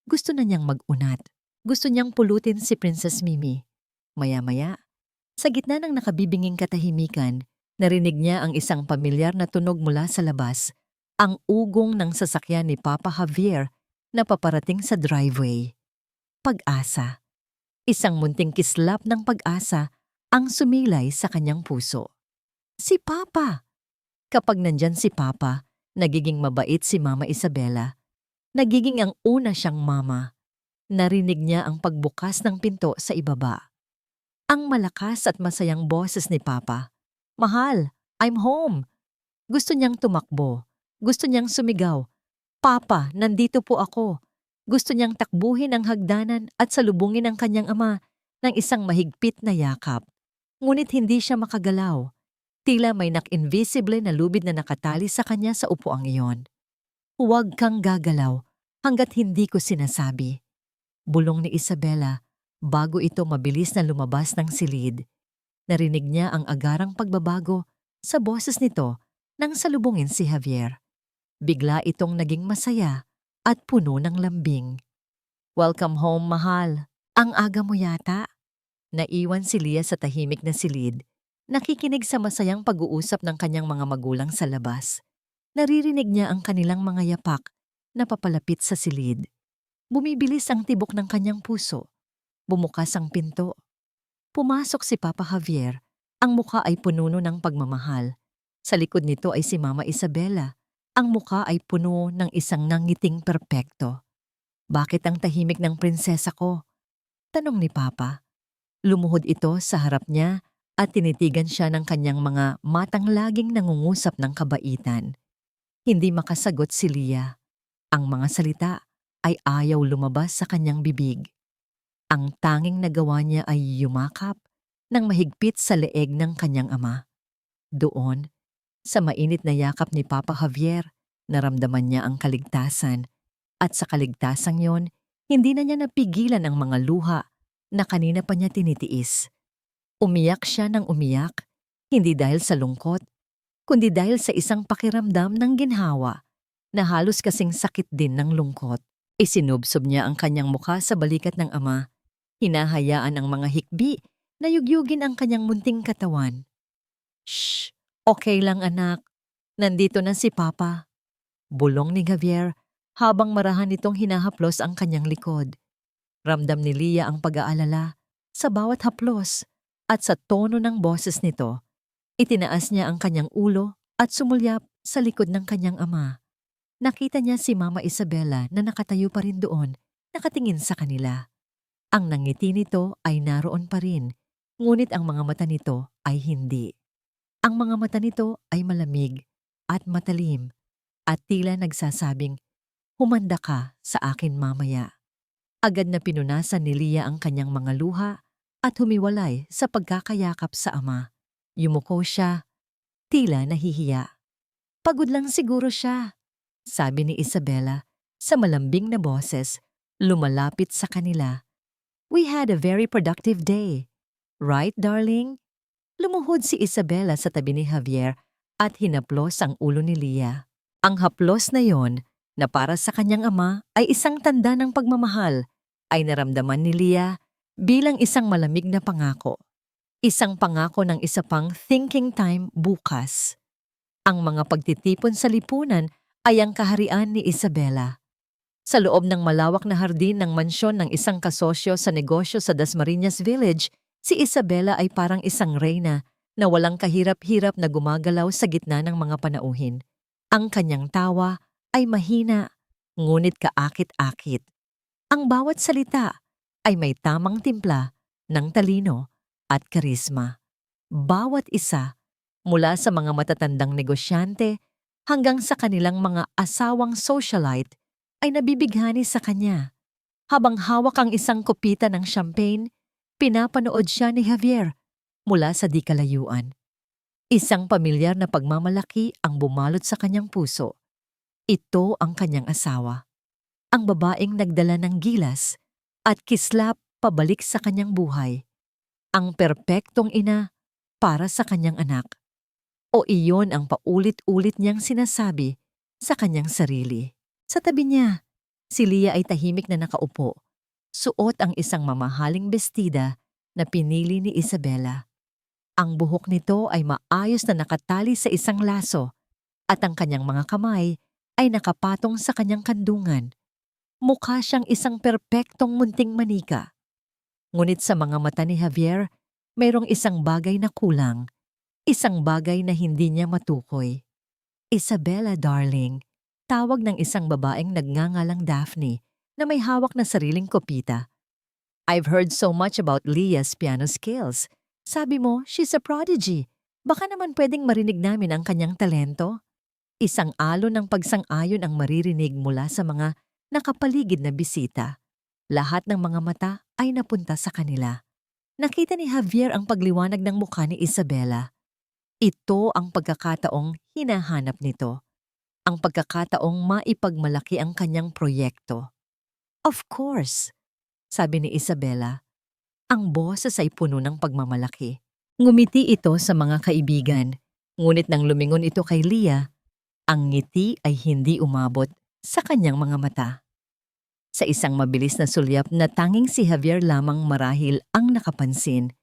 Gusto na niyang mag-unat. Gusto niyang pulutin si Princess Mimi. Maya-maya, sa gitna ng nakabibinging katahimikan, narinig niya ang isang pamilyar na tunog mula sa labas, ang ugong ng sasakyan ni Papa Javier na paparating sa driveway. Pag-asa. Isang munting kislap ng pag-asa ang sumilay sa kanyang puso. Si Papa! Kapag nandyan si Papa, nagiging mabait si Mama Isabela. Nagiging ang una siyang mama. Narinig niya ang pagbukas ng pinto sa ibaba. Ang malakas at masayang boses ni Papa. Mahal, I'm home! Gusto niyang tumakbo. Gusto niyang sumigaw. Papa, nandito po ako. Gusto niyang takbuhin ang hagdanan at salubungin ang kanyang ama ng isang mahigpit na yakap. Ngunit hindi siya makagalaw. Tila may nak-invisible na lubid na nakatali sa kanya sa upuang iyon. Huwag kang gagalaw hanggat hindi ko sinasabi. Bulong ni Isabela bago ito mabilis na lumabas ng silid. Narinig niya ang agarang pagbabago sa boses nito nang salubungin si Javier. Bigla itong naging masaya at puno ng lambing. Welcome home, mahal. Ang aga mo yata. Naiwan si Lia sa tahimik na silid, nakikinig sa masayang pag-uusap ng kanyang mga magulang sa labas. Naririnig niya ang kanilang mga yapak na papalapit sa silid. Bumibilis ang tibok ng kanyang puso. Bumukas ang pinto. Pumasok si Papa Javier. Ang mukha ay puno ng pagmamahal. Sa likod nito ay si Mama Isabela. Ang mukha ay puno ng isang nangiting perpekto. Bakit ang tahimik ng prinsesa ko? Tanong ni Papa. Lumuhod ito sa harap niya at tinitigan siya ng kanyang mga matang laging nangungusap ng kabaitan. Hindi makasagot si Lia. Ang mga salita ay ayaw lumabas sa kanyang bibig. Ang tanging nagawa niya ay yumakap ng mahigpit sa leeg ng kanyang ama. Doon, sa mainit na yakap ni Papa Javier, naramdaman niya ang kaligtasan. At sa kaligtasang yon, hindi na niya napigilan ang mga luha na kanina pa niya tinitiis. Umiyak siya ng umiyak, hindi dahil sa lungkot, kundi dahil sa isang pakiramdam ng ginhawa na halos kasing sakit din ng lungkot. Isinubsob niya ang kanyang mukha sa balikat ng ama, hinahayaan ang mga hikbi na yugyugin ang kanyang munting katawan. Shh! Okay lang anak, nandito na si Papa. Bulong ni Javier habang marahan nitong hinahaplos ang kanyang likod. Ramdam ni Lia ang pag-aalala sa bawat haplos at sa tono ng boses nito. Itinaas niya ang kanyang ulo at sumulyap sa likod ng kanyang ama. Nakita niya si Mama Isabela na nakatayo pa rin doon, nakatingin sa kanila. Ang nangiti nito ay naroon pa rin, ngunit ang mga mata nito ay hindi. Ang mga mata nito ay malamig at matalim at tila nagsasabing, "Humanda ka sa akin mamaya." Agad na pinunasan ni Lia ang kanyang mga luha at humiwalay sa pagkakayakap sa ama. Yumuko siya, tila nahihiya. Pagod lang siguro siya, sabi ni Isabela sa malambing na boses, lumalapit sa kanila. We had a very productive day. Right, darling? Lumuhod si Isabela sa tabi ni Javier at hinaplos ang ulo ni Lia. Ang haplos na yon, na para sa kanyang ama ay isang tanda ng pagmamahal, ay naramdaman ni Lia bilang isang malamig na pangako. Isang pangako ng isa pang thinking time bukas. Ang mga pagtitipon sa lipunan ay ang kaharian ni Isabela. Sa loob ng malawak na hardin ng mansyon ng isang kasosyo sa negosyo sa Dasmariñas Village, si Isabela ay parang isang reyna na walang kahirap-hirap na gumagalaw sa gitna ng mga panauhin. Ang kanyang tawa ay mahina, ngunit kaakit-akit. Ang bawat salita ay may tamang timpla ng talino at karisma. Bawat isa, mula sa mga matatandang negosyante hanggang sa kanilang mga asawang socialite, ay nabibighani sa kanya. Habang hawak ang isang kopita ng champagne, pinapanood siya ni Javier mula sa di kalayuan. Isang pamilyar na pagmamalaki ang bumalot sa kanyang puso. Ito ang kanyang asawa. Ang babaeng nagdala ng gilas at kislap pabalik sa kanyang buhay. Ang perpektong ina para sa kanyang anak. O iyon ang paulit-ulit niyang sinasabi sa kanyang sarili. Sa tabi niya, si Lia ay tahimik na nakaupo. Suot ang isang mamahaling bestida na pinili ni Isabela. Ang buhok nito ay maayos na nakatali sa isang laso at ang kanyang mga kamay ay nakapatong sa kanyang kandungan. Mukha siyang isang perpektong munting manika. Ngunit sa mga mata ni Javier, mayroong isang bagay na kulang. Isang bagay na hindi niya matukoy. Isabela, darling, tawag ng isang babaeng nagngangalang Daphne na may hawak na sariling kopita. I've heard so much about Lia's piano skills. Sabi mo, she's a prodigy. Baka naman pwedeng marinig namin ang kanyang talento. Isang alon ng pagsang-ayon ang maririnig mula sa mga nakapaligid na bisita. Lahat ng mga mata ay napunta sa kanila. Nakita ni Javier ang pagliwanag ng mukha ni Isabela. Ito ang pagkakataong hinahanap nito, ang pagkakataong maipagmalaki ang kanyang proyekto. Of course, sabi ni Isabela, ang boses ay puno ng pagmamalaki. Ngumiti ito sa mga kaibigan, ngunit nang lumingon ito kay Leah, ang ngiti ay hindi umabot sa kanyang mga mata. Sa isang mabilis na sulyap na tanging si Javier lamang marahil ang nakapansin,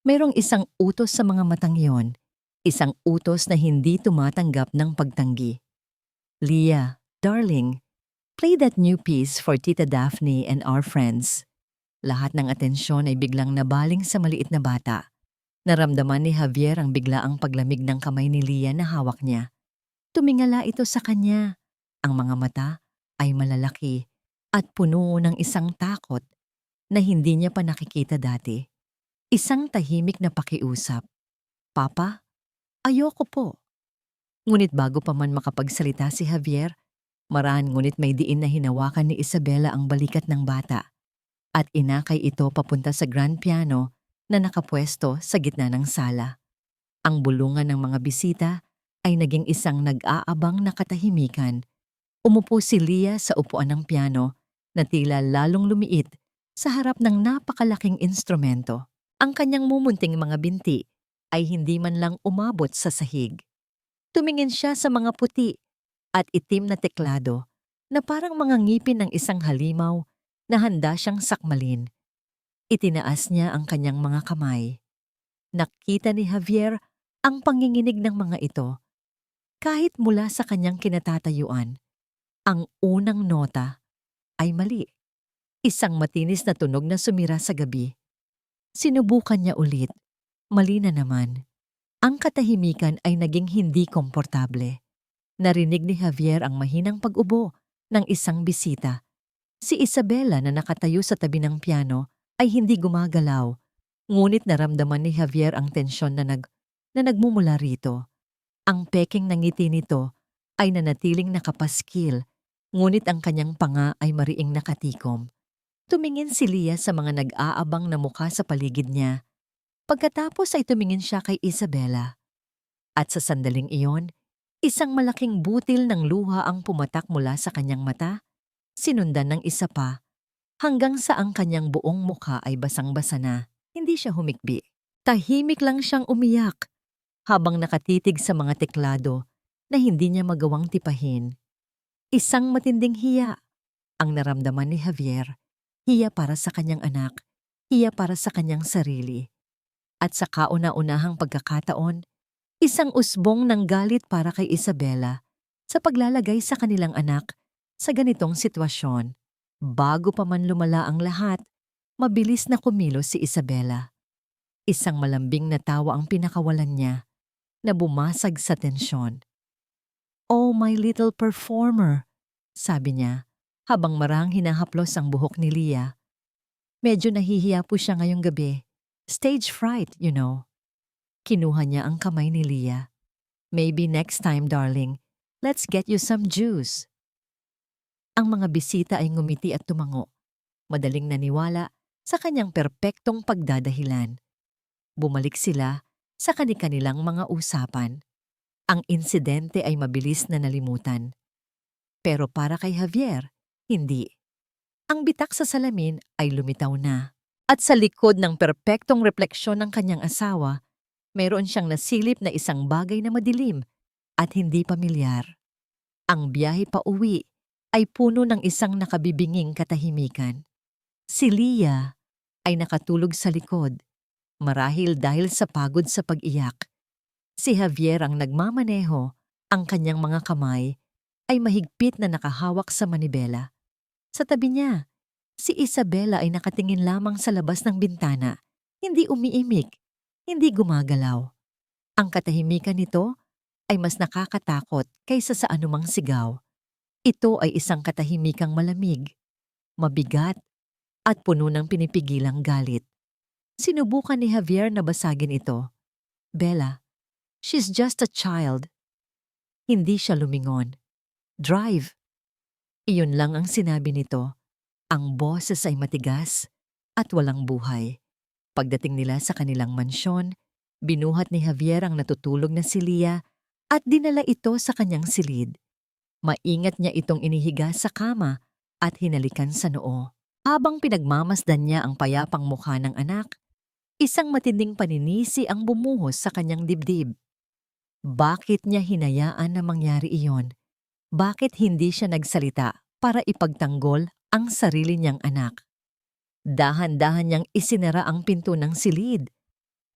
mayroong isang utos sa mga matang iyon, isang utos na hindi tumatanggap ng pagtanggi. Leah, darling, play that new piece for Tita Daphne and our friends. Lahat ng atensyon ay biglang nabaling sa maliit na bata. Naramdaman ni Javier ang biglaang paglamig ng kamay ni Leah na hawak niya. Tumingala ito sa kanya. Ang mga mata ay malalaki at puno ng isang takot na hindi niya pa nakikita dati. Isang tahimik na pakiusap. Papa, ayoko po. Ngunit bago pa man makapagsalita si Javier, marahan ngunit may diin na hinawakan ni Isabela ang balikat ng bata at inakay ito papunta sa grand piano na nakapwesto sa gitna ng sala. Ang bulungan ng mga bisita ay naging isang nag-aabang na katahimikan. Umupo si Leah sa upuan ng piano na tila lalong lumiit sa harap ng napakalaking instrumento. Ang kanyang mumunting mga binti ay hindi man lang umabot sa sahig. Tumingin siya sa mga puti at itim na teklado na parang mga ngipin ng isang halimaw na handa siyang sakmalin. Itinaas niya ang kanyang mga kamay. Nakita ni Javier ang panginginig ng mga ito. Kahit mula sa kanyang kinatatayuan, ang unang nota ay mali. Isang matinis na tunog na sumira sa gabi. Sinubukan niya ulit. Mali na naman. Ang katahimikan ay naging hindi komportable. Narinig ni Javier ang mahinang pag-ubo ng isang bisita. Si Isabela na nakatayo sa tabi ng piano ay hindi gumagalaw, ngunit naramdaman ni Javier ang tensyon na nagmumula rito. Ang peking ng ngiti nito ay nanatiling nakapaskil, ngunit ang kanyang panga ay mariing nakatikom. Tumingin si Leah sa mga nag-aabang na mukha sa paligid niya. Pagkatapos ay tumingin siya kay Isabela. At sa sandaling iyon, isang malaking butil ng luha ang pumatak mula sa kanyang mata, sinundan ng isa pa, hanggang sa ang kanyang buong mukha ay basang-basa na. Hindi siya humikbi. Tahimik lang siyang umiyak, habang nakatitig sa mga teklado na hindi niya magawang tipahin. Isang matinding hiya ang naramdaman ni Javier. Hiya para sa kanyang anak, hiya para sa kanyang sarili. At sa kauna-unahang pagkakataon, isang usbong ng galit para kay Isabela sa paglalagay sa kanilang anak sa ganitong sitwasyon. Bago pa man lumala ang lahat, mabilis na kumilos si Isabela. Isang malambing na tawa ang pinakawalan niya na bumasag sa tensyon. "Oh, my little performer," sabi niya habang marahang hinahaplos ang buhok ni Leah. Medyo nahihiya po siya ngayong gabi. Stage fright, you know. Kinuha niya ang kamay ni Leah. "Maybe next time, darling. Let's get you some juice." Ang mga bisita ay ngumiti at tumango. Madaling naniwala sa kanyang perpektong pagdadahilan. Bumalik sila sa kani-kanilang mga usapan. Ang insidente ay mabilis na nalimutan. Pero para kay Javier, hindi. Ang bitak sa salamin ay lumitaw na. At sa likod ng perpektong refleksyon ng kanyang asawa, mayroon siyang nasilip na isang bagay na madilim at hindi pamilyar. Ang biyahe pa uwi ay puno ng isang nakabibinging katahimikan. Si Leah ay nakatulog sa likod, marahil dahil sa pagod sa pag-iyak. Si Javier ang nagmamaneho, ang kanyang mga kamay ay mahigpit na nakahawak sa manibela. Sa tabi niya, si Isabela ay nakatingin lamang sa labas ng bintana, hindi umiimik, hindi gumagalaw. Ang katahimikan nito ay mas nakakatakot kaysa sa anumang sigaw. Ito ay isang katahimikang malamig, mabigat, at puno ng pinipigilang galit. Sinubukan ni Javier na basagin ito. "Bella, she's just a child." Hindi siya lumingon. "Drive." Iyon lang ang sinabi nito. Ang boses ay matigas at walang buhay. Pagdating nila sa kanilang mansyon, Binuhat ni Javier ang natutulog na si Lia at dinala ito sa kanyang silid. Maingat niya itong inihiga sa kama at hinalikan sa noo. Habang pinagmamasdan niya ang payapang mukha ng anak, isang matinding paninisi ang bumuhos sa kanyang dibdib. Bakit niya hinayaan na mangyari iyon? Bakit hindi siya nagsalita para ipagtanggol ang sarili niyang anak? Dahan-dahan niyang isinara ang pinto ng silid.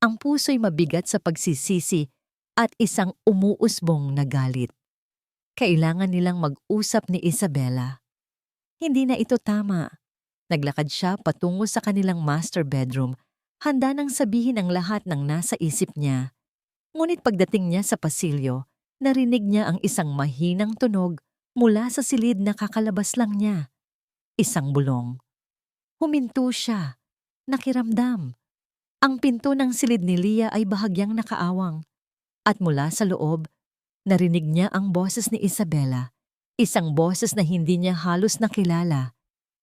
Ang puso'y mabigat sa pagsisisi at isang umuusbong na galit. Kailangan nilang mag-usap ni Isabela. Hindi na ito tama. Naglakad siya patungo sa kanilang master bedroom, handa nang sabihin ang lahat ng nasa isip niya. Ngunit pagdating niya sa pasilyo, narinig niya ang isang mahinang tunog mula sa silid na kakalabas lang niya. Isang bulong. Huminto siya. Nakiramdam. Ang pinto ng silid ni Lia ay bahagyang nakaawang. At mula sa loob, narinig niya ang boses ni Isabela. Isang boses na hindi niya halos nakilala.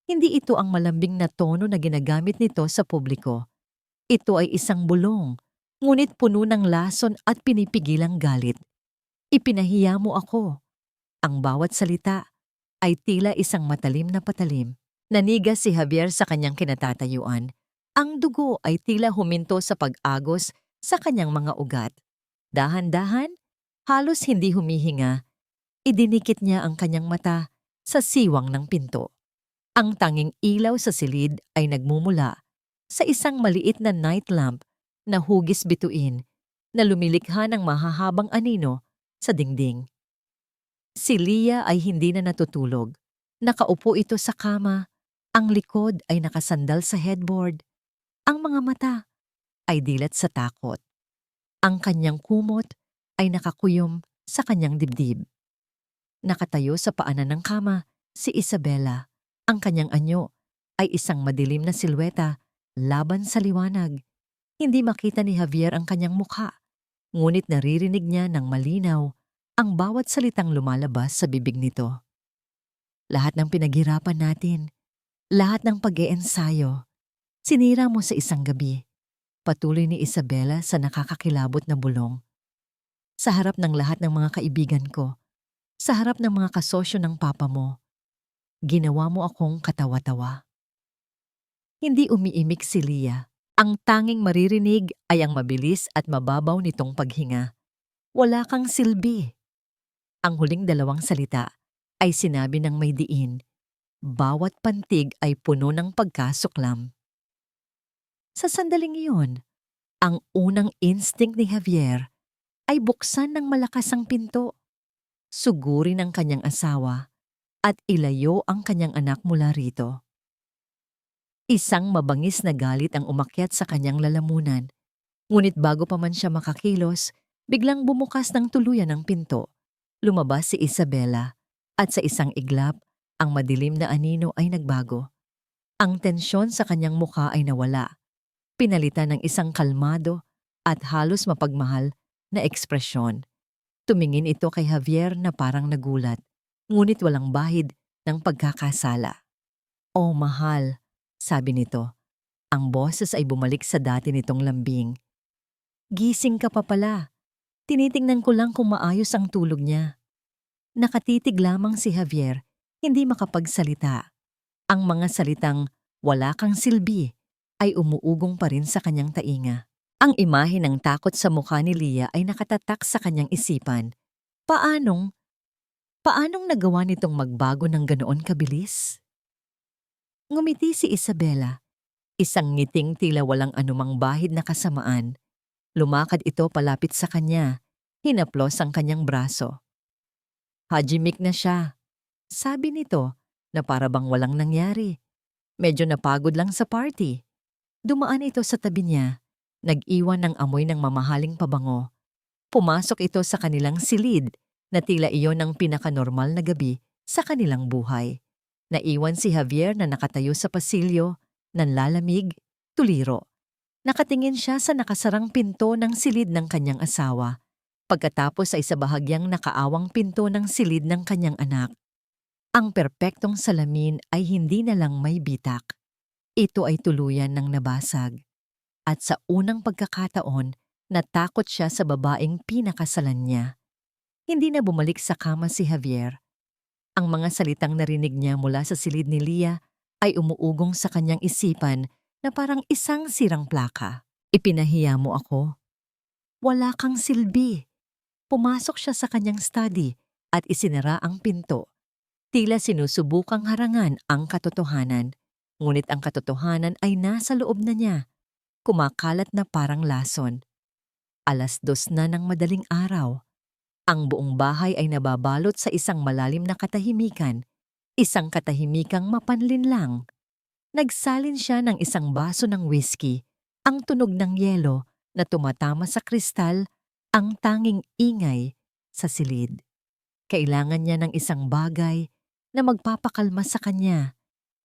Hindi ito ang malambing na tono na ginagamit nito sa publiko. Ito ay isang bulong, ngunit puno ng lason at pinipigilang galit. Ipinahiya mo ako. Ang bawat salita ay tila isang matalim na patalim. Naniga si Javier sa kanyang kinatatayuan. Ang dugo ay tila huminto sa pag-agos sa kanyang mga ugat. Dahan-dahan, halos hindi humihinga, idinikit niya ang kanyang mata sa siwang ng pinto. Ang tanging ilaw sa silid ay nagmumula sa isang maliit na night lamp na hugis bituin na lumilikha ng mahahabang anino sa dingding. Si Lia ay hindi na natutulog. Nakaupo ito sa kama, ang likod ay nakasandal sa headboard. Ang mga mata ay dilat sa takot. Ang kanyang kumot ay nakakuyom sa kanyang dibdib. Nakatayo sa paanan ng kama si Isabela. Ang kanyang anyo ay isang madilim na silweta laban sa liwanag. Hindi makita ni Javier ang kanyang mukha, ngunit naririnig niya ng malinaw ang bawat salitang lumalabas sa bibig nito. Lahat ng pinaghirapan natin, lahat ng pag-iensayo, sinira mo sa isang gabi. Patuloy ni Isabela sa nakakakilabot na bulong. Sa harap ng lahat ng mga kaibigan ko, sa harap ng mga kasosyo ng papa mo, ginawa mo akong katawa-tawa. Hindi umiimik si Lia. Ang tanging maririnig ay ang mabilis at mababaw nitong paghinga. Wala kang silbi. Ang huling dalawang salita ay sinabi ng may diin. Bawat pantig ay puno ng pagkasuklam. Sa sandaling iyon, ang unang instinct ni Javier ay buksan ng malakas ang pinto, sugurin ang kanyang asawa at ilayo ang kanyang anak mula rito. Isang mabangis na galit ang umakyat sa kanyang lalamunan, ngunit bago pa man siya makakilos, biglang bumukas ng tuluyan ang pinto. Lumabas si Isabela at sa isang iglap, ang madilim na anino ay nagbago. Ang tensyon sa kanyang mukha ay nawala. Pinalitan ng isang kalmado at halos mapagmahal na ekspresyon. Tumingin ito kay Javier na parang nagulat, ngunit walang bahid ng pagkakasala. "Oh, mahal," sabi nito. Ang boses ay bumalik sa dati nitong lambing. "Gising ka pa pala. Tinitingnan ko lang kung maayos ang tulog niya." Nakatitig lamang si Javier, hindi makapagsalita. Ang mga salitang "wala kang silbi" ay umuugong pa rin sa kanyang tainga. Ang imahe ng takot sa mukha ni Lia ay nakatatak sa kanyang isipan. Paanong nagawa nitong magbago ng ganoon kabilis? Ngumiti si Isabela, isang ngiting tila walang anumang bahid na kasamaan. Lumakad ito palapit sa kanya, hinaplos ang kanyang braso. "Hajimik na siya," sabi nito na para bang walang nangyari. Medyo napagod lang sa party. Dumaan ito sa tabi niya, nag-iwan ng amoy ng mamahaling pabango. Pumasok ito sa kanilang silid na tila iyon ang pinakanormal na gabi sa kanilang buhay. Naiwan si Javier na nakatayo sa pasilyo, nanlalamig, tuliro. Nakatingin siya sa nakasarang pinto ng silid ng kanyang asawa. Pagkatapos ay sa bahagyang nakaawang pinto ng silid ng kanyang anak. Ang perpektong salamin ay hindi na lang may bitak. Ito ay tuluyan ng nabasag. At sa unang pagkakataon, Natakot siya sa babaeng pinakasalan niya. Hindi na bumalik sa kama si Javier. Ang mga salitang narinig niya mula sa silid ni Leah ay umuugong sa kanyang isipan na parang isang sirang plaka. Ipinahiya mo ako. Wala kang silbi. Pumasok siya sa kanyang study at isinara ang pinto. Tila sinusubukang harangan ang katotohanan. Ngunit ang katotohanan ay nasa loob na niya. Kumakalat na parang lason. 2:00 na ng madaling araw. Ang buong bahay ay nababalot sa isang malalim na katahimikan. Isang katahimikang mapanlinlang. Nagsalin siya ng isang baso ng whiskey. Ang tunog ng yelo na tumatama sa kristal, ang tanging ingay sa silid. Kailangan niya ng isang bagay na magpapakalma sa kanya.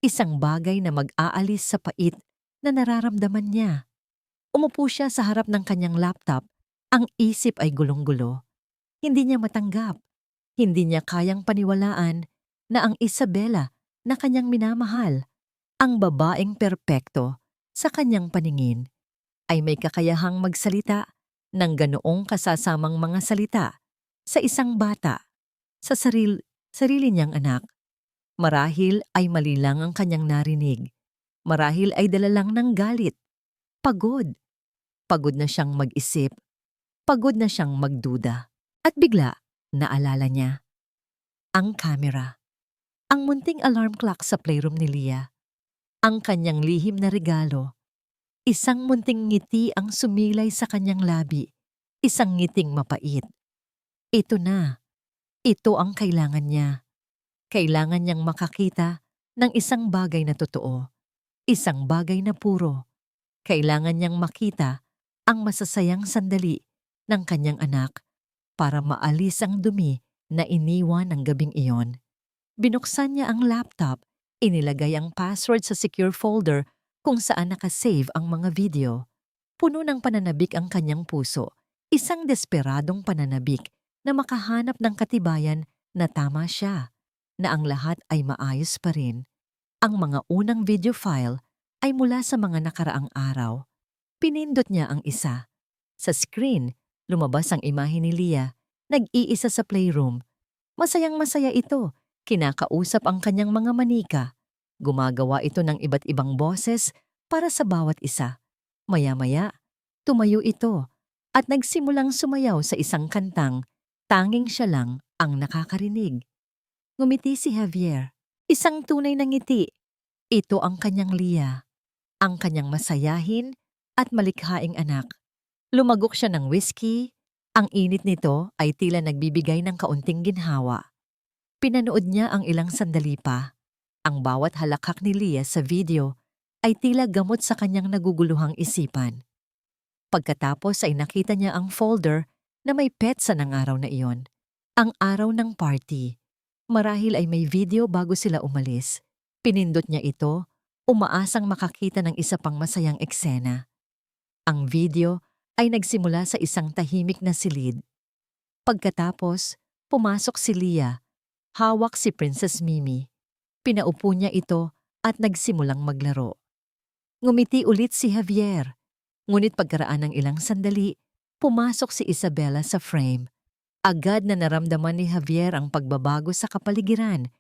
Isang bagay na mag-aalis sa pait na nararamdaman niya. Umupo siya sa harap ng kanyang laptop. Ang isip ay gulong-gulo. Hindi niya matanggap. Hindi niya kayang paniwalaan na ang Isabela na kanyang minamahal, ang babaeng perpekto sa kanyang paningin, ay may kakayahang magsalita ng ganoong kasasamang mga salita sa isang bata, sa sarili niyang anak. Marahil ay mali lang ang kanyang narinig. Marahil ay dala lang ng galit. Pagod. Pagod na siyang mag-isip. Pagod na siyang magduda. At bigla, naalala niya. Ang kamera. Ang munting alarm clock sa playroom ni Leah. Ang kanyang lihim na regalo. Isang munting ngiti ang sumilay sa kanyang labi. Isang ngiting mapait. Ito na. Ito ang kailangan niya. Kailangan niyang makakita ng isang bagay na totoo. Isang bagay na puro. Kailangan niyang makita ang masasayang sandali ng kanyang anak para maalis ang dumi na iniwan ng gabing iyon. Binuksan niya ang laptop, inilagay ang password sa secure folder kung saan nakasave ang mga video. Puno ng pananabik ang kanyang puso, isang desperadong pananabik na makahanap ng katibayan na tama siya, na ang lahat ay maayos pa rin. Ang mga unang video file ay mula sa mga nakaraang araw. Pinindot niya ang isa. Sa screen, lumabas ang imahe ni Leah, nag-iisa sa playroom. Masayang-masaya ito, kinakausap ang kanyang mga manika. Gumagawa ito ng iba't ibang boses para sa bawat isa. Maya-maya, tumayo ito at nagsimulang sumayaw sa isang kantang, tanging siya lang ang nakakarinig. Ngumiti si Javier, isang tunay na ngiti. Ito ang kanyang Leah, ang kanyang masayahin at malikhaing anak. Lumagok siya ng whiskey. Ang init nito ay tila nagbibigay ng kaunting ginhawa. Pinanood niya ang ilang sandali pa. Ang bawat halakhak ni Leah sa video ay tila gamot sa kanyang naguguluhang isipan. Pagkatapos ay nakita niya ang folder na may petsa ng araw na iyon. Ang araw ng party. Marahil ay may video bago sila umalis. Pinindot niya ito, umaasang makakita ng isa pang masayang eksena. Ang video ay nagsimula sa isang tahimik na silid. Pagkatapos, pumasok si Leah. Hawak si Princess Mimi. Pinaupo niya ito at nagsimulang maglaro. Ngumiti ulit si Javier. Ngunit pagkaraan ng ilang sandali, pumasok si Isabela sa frame. Agad na naramdaman ni Javier ang pagbabago sa kapaligiran.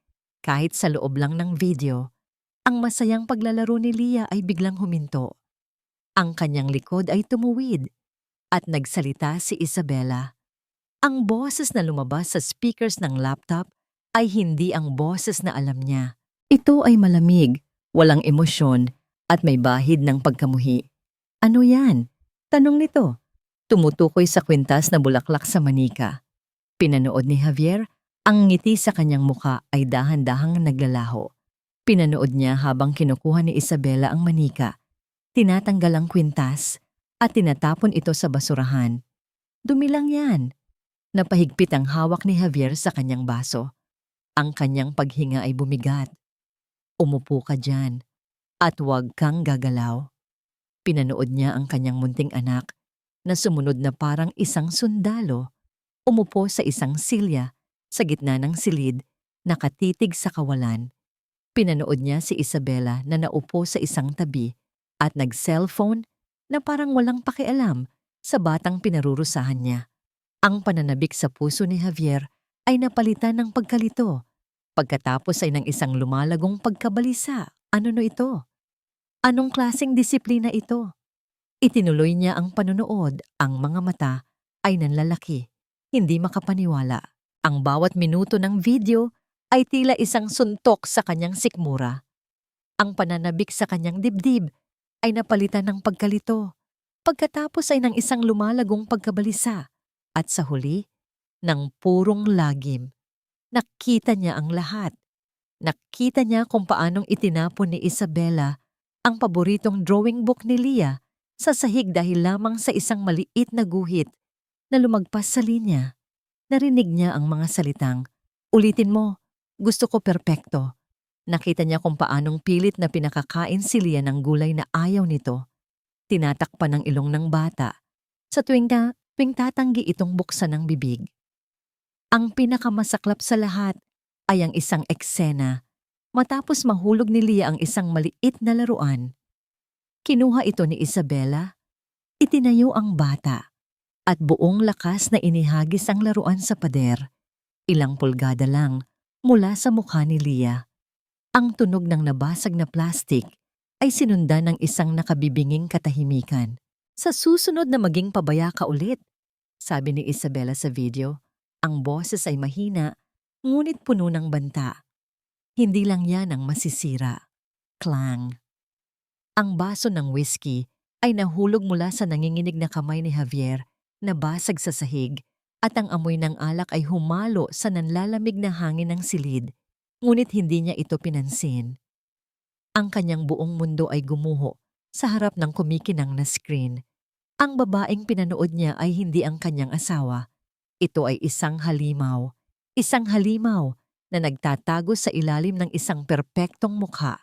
Kahit sa loob lang ng video, ang masayang paglalaro ni Leah ay biglang huminto. Ang kanyang likod ay tumuwid at nagsalita si Isabela. Ang boses na lumabas sa speakers ng laptop ay hindi ang boses na alam niya. Ito ay malamig, walang emosyon, at may bahid ng pagkamuhi. Ano yan? Tanong nito. Tumutukoy sa kwintas na bulaklak sa manika. Pinanood ni Javier, ang ngiti sa kanyang muka ay dahan-dahang naglalaho. Pinanood niya habang kinukuha ni Isabela ang manika. Tinatanggal ang kwintas at tinatapon ito sa basurahan. Dumi lang yan. Napahigpit ang hawak ni Javier sa kanyang baso. Ang kanyang paghinga ay bumigat. Umupo ka dyan at huwag kang gagalaw. Pinanood niya ang kanyang munting anak na sumunod na parang isang sundalo. Umupo sa isang silya sa gitna ng silid, nakatitig sa kawalan. Pinanood niya si Isabela na naupo sa isang tabi at nag-cellphone na parang walang pakialam sa batang pinarurusahan niya. Ang pananabik sa puso ni Javier ay napalitan ng pagkalito. Pagkatapos ay ng isang lumalagong pagkabalisa. Ano no ito? Anong klaseng disiplina ito? Itinuloy niya ang panonood. Ang mga mata ay nanlalaki. Hindi makapaniwala. Ang bawat minuto ng video ay tila isang suntok sa kanyang sikmura. Ang pananabik sa kanyang dibdib ay napalitan ng pagkalito. Pagkatapos ay ng isang lumalagong pagkabalisa. At sa huli, ng purong lagim. Nakita niya ang lahat. Nakita niya kung paanong itinapon ni Isabela ang paboritong drawing book ni Leah sa sahig dahil lamang sa isang maliit na guhit na lumagpas sa linya. Narinig niya ang mga salitang, "Ulitin mo, gusto ko perpekto." Nakita niya kung paanong pilit na pinakakain si Leah ng gulay na ayaw nito. Tinatakpan ng ilong ng bata sa tuwing tatanggi itong buksan ng bibig. Ang pinakamasaklap sa lahat ay ang isang eksena. Matapos mahulog ni Leah ang isang maliit na laruan, kinuha ito ni Isabela, itinayo ang bata, at buong lakas na inihagis ang laruan sa pader. Ilang pulgada lang mula sa mukha ni Leah. Ang tunog ng nabasag na plastik ay sinundan ng isang nakabibinging katahimikan. "Sa susunod na maging pabaya ka ulit," sabi ni Isabela sa video. Ang boses ay mahina, ngunit puno ng banta. Hindi lang yan ang masisira. Clang. Ang baso ng whiskey ay nahulog mula sa nanginginig na kamay ni Javier, nabasag sa sahig, at ang amoy ng alak ay humalo sa nanlalamig na hangin ng silid, ngunit hindi niya ito pinansin. Ang kanyang buong mundo ay gumuho sa harap ng kumikinang na screen. Ang babaeng pinanood niya ay hindi ang kanyang asawa. Ito ay isang halimaw na nagtatago sa ilalim ng isang perpektong mukha.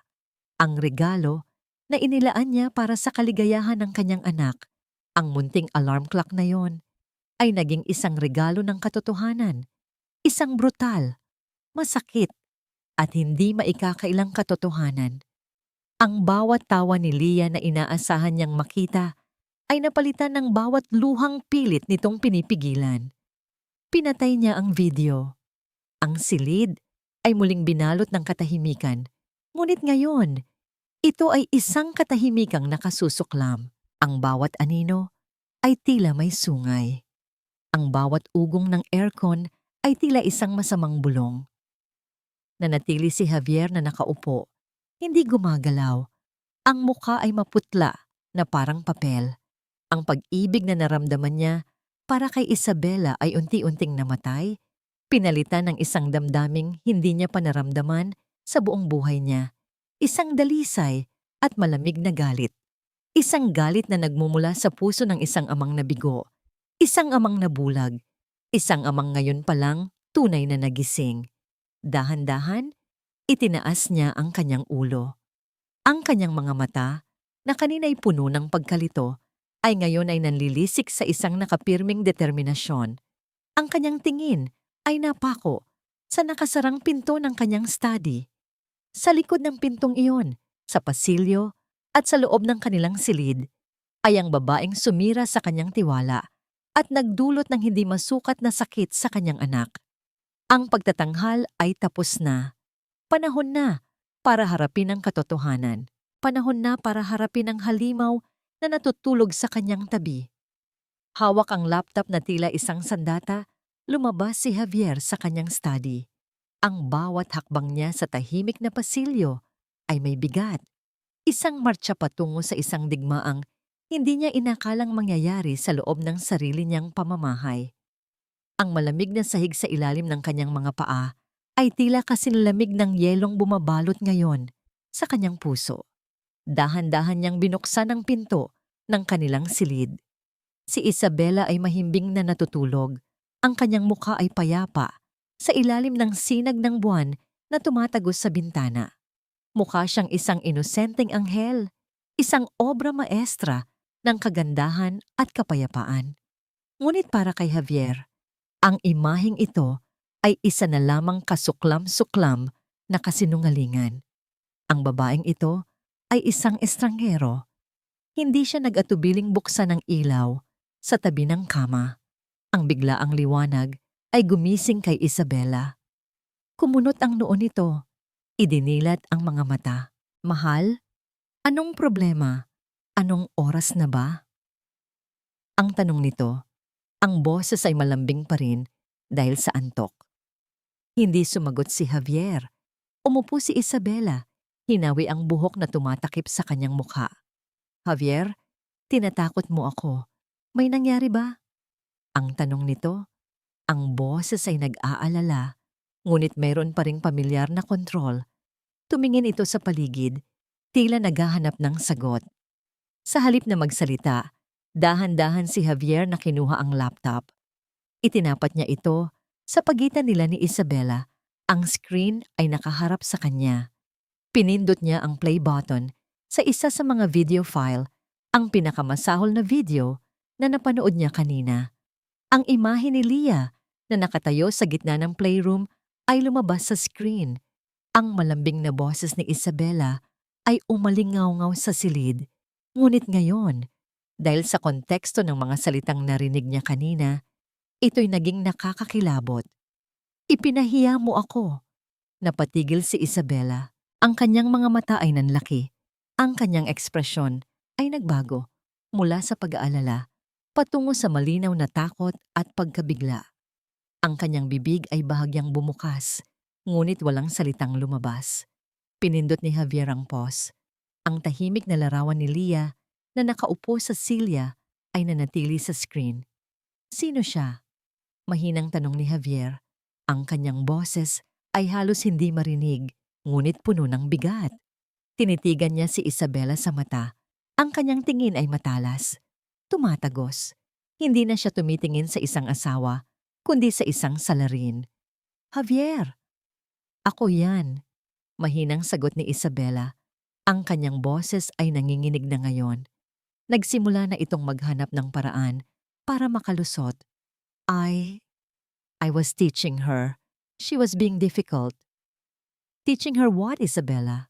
Ang regalo na inilaan niya para sa kaligayahan ng kanyang anak, ang munting alarm clock na yon, ay naging isang regalo ng katotohanan. Isang brutal, masakit, at hindi maikakailang katotohanan. Ang bawat tawa ni Leah na inaasahan niyang makita ay napalitan ng bawat luhang pilit nitong pinipigilan. Pinatay niya ang video. Ang silid ay muling binalot ng katahimikan. Ngunit ngayon, ito ay isang katahimikang nakasusuklam. Ang bawat anino ay tila may sungay. Ang bawat ugong ng aircon ay tila isang masamang bulong. Nanatili si Javier na nakaupo, hindi gumagalaw. Ang mukha ay maputla na parang papel. Ang pag-ibig na naramdaman niya para kay Isabela ay unti-unting namatay, pinalitan ng isang damdaming hindi niya pa naramdaman sa buong buhay niya. Isang dalisay at malamig na galit. Isang galit na nagmumula sa puso ng isang amang nabigo. Isang amang nabulag. Isang amang ngayon pa lang tunay na nagising. Dahan-dahan, itinaas niya ang kanyang ulo. Ang kanyang mga mata, na kanina'y puno ng pagkalito, ay ngayon ay nanlilisik sa isang nakapirming determinasyon. Ang kanyang tingin ay napako sa nakasarang pinto ng kanyang study. Sa likod ng pintong iyon, sa pasilyo at sa loob ng kanilang silid, ay ang babaeng sumira sa kanyang tiwala at nagdulot ng hindi masukat na sakit sa kanyang anak. Ang pagtatanghal ay tapos na. Panahon na para harapin ang katotohanan. Panahon na para harapin ang halimaw na natutulog sa kanyang tabi. Hawak ang laptop na tila isang sandata, lumabas si Javier sa kanyang study. Ang bawat hakbang niya sa tahimik na pasilyo ay may bigat. Isang martsa patungo sa isang digmaang hindi niya inakalang mangyayari sa loob ng sarili niyang pamamahay. Ang malamig na sahig sa ilalim ng kanyang mga paa ay tila kasinlamig ng yelong bumabalot ngayon sa kanyang puso. Dahan-dahan niyang binuksan ang pinto ng kanilang silid. Si Isabela ay mahimbing na natutulog. Ang kanyang mukha ay payapa sa ilalim ng sinag ng buwan na tumatagos sa bintana. Mukha siyang isang inosenteng anghel, isang obra maestra ng kagandahan at kapayapaan. Ngunit para kay Javier, ang imaheng ito ay isa na lamang kasuklam-suklam na kasinungalingan. Ang babaeng ito ay isang estranghero. Hindi siya nag-atubiling buksan ng ilaw sa tabi ng kama. Ang biglaang liwanag ay gumising kay Isabela. Kumunot ang noo nito. Idinilat ang mga mata. Mahal, anong problema? Anong oras na ba? Ang tanong nito, ang boses ay malambing pa rin dahil sa antok. Hindi sumagot si Javier. Umupo si Isabela. Hinawi ang buhok na tumatakip sa kanyang mukha. Javier, tinatakot mo ako. May nangyari ba? Ang tanong nito, ang boses ay nag-aalala, ngunit mayroon pa ring pamilyar na kontrol. Tumingin ito sa paligid, tila naghahanap ng sagot. Sa halip na magsalita, dahan-dahan si Javier na kinuha ang laptop. Itinapat niya ito sa pagitan nila ni Isabela. Ang screen ay nakaharap sa kanya. Pinindot niya ang play button sa isa sa mga video file, ang pinakamasahol na video na napanood niya kanina. Ang imahe ni Leah na nakatayo sa gitna ng playroom ay lumabas sa screen. Ang malambing na boses ni Isabela ay umalingaw-ngaw sa silid. Ngunit ngayon, dahil sa konteksto ng mga salitang narinig niya kanina, ito'y naging nakakakilabot. Ipinahiya mo ako. Napatigil si Isabela. Ang kanyang mga mata ay nanlaki. Ang kanyang ekspresyon ay nagbago mula sa pag-aalala patungo sa malinaw na takot at pagkabigla. Ang kanyang bibig ay bahagyang bumukas, ngunit walang salitang lumabas. Pinindot ni Javier ang pause. Ang tahimik na larawan ni Leah na nakaupo sa silya ay nanatili sa screen. Sino siya? Mahinang tanong ni Javier. Ang kanyang boses ay halos hindi marinig, ngunit puno ng bigat. Tinitigan niya si Isabela sa mata. Ang kanyang tingin ay matalas. Tumatagos. Hindi na siya tumitingin sa isang asawa, kundi sa isang salarin. Javier! Ako yan. Mahinang sagot ni Isabela. Ang kanyang boses ay nanginginig na ngayon. Nagsimula na itong maghanap ng paraan para makalusot. I was teaching her. She was being difficult. Teaching her what, Isabela?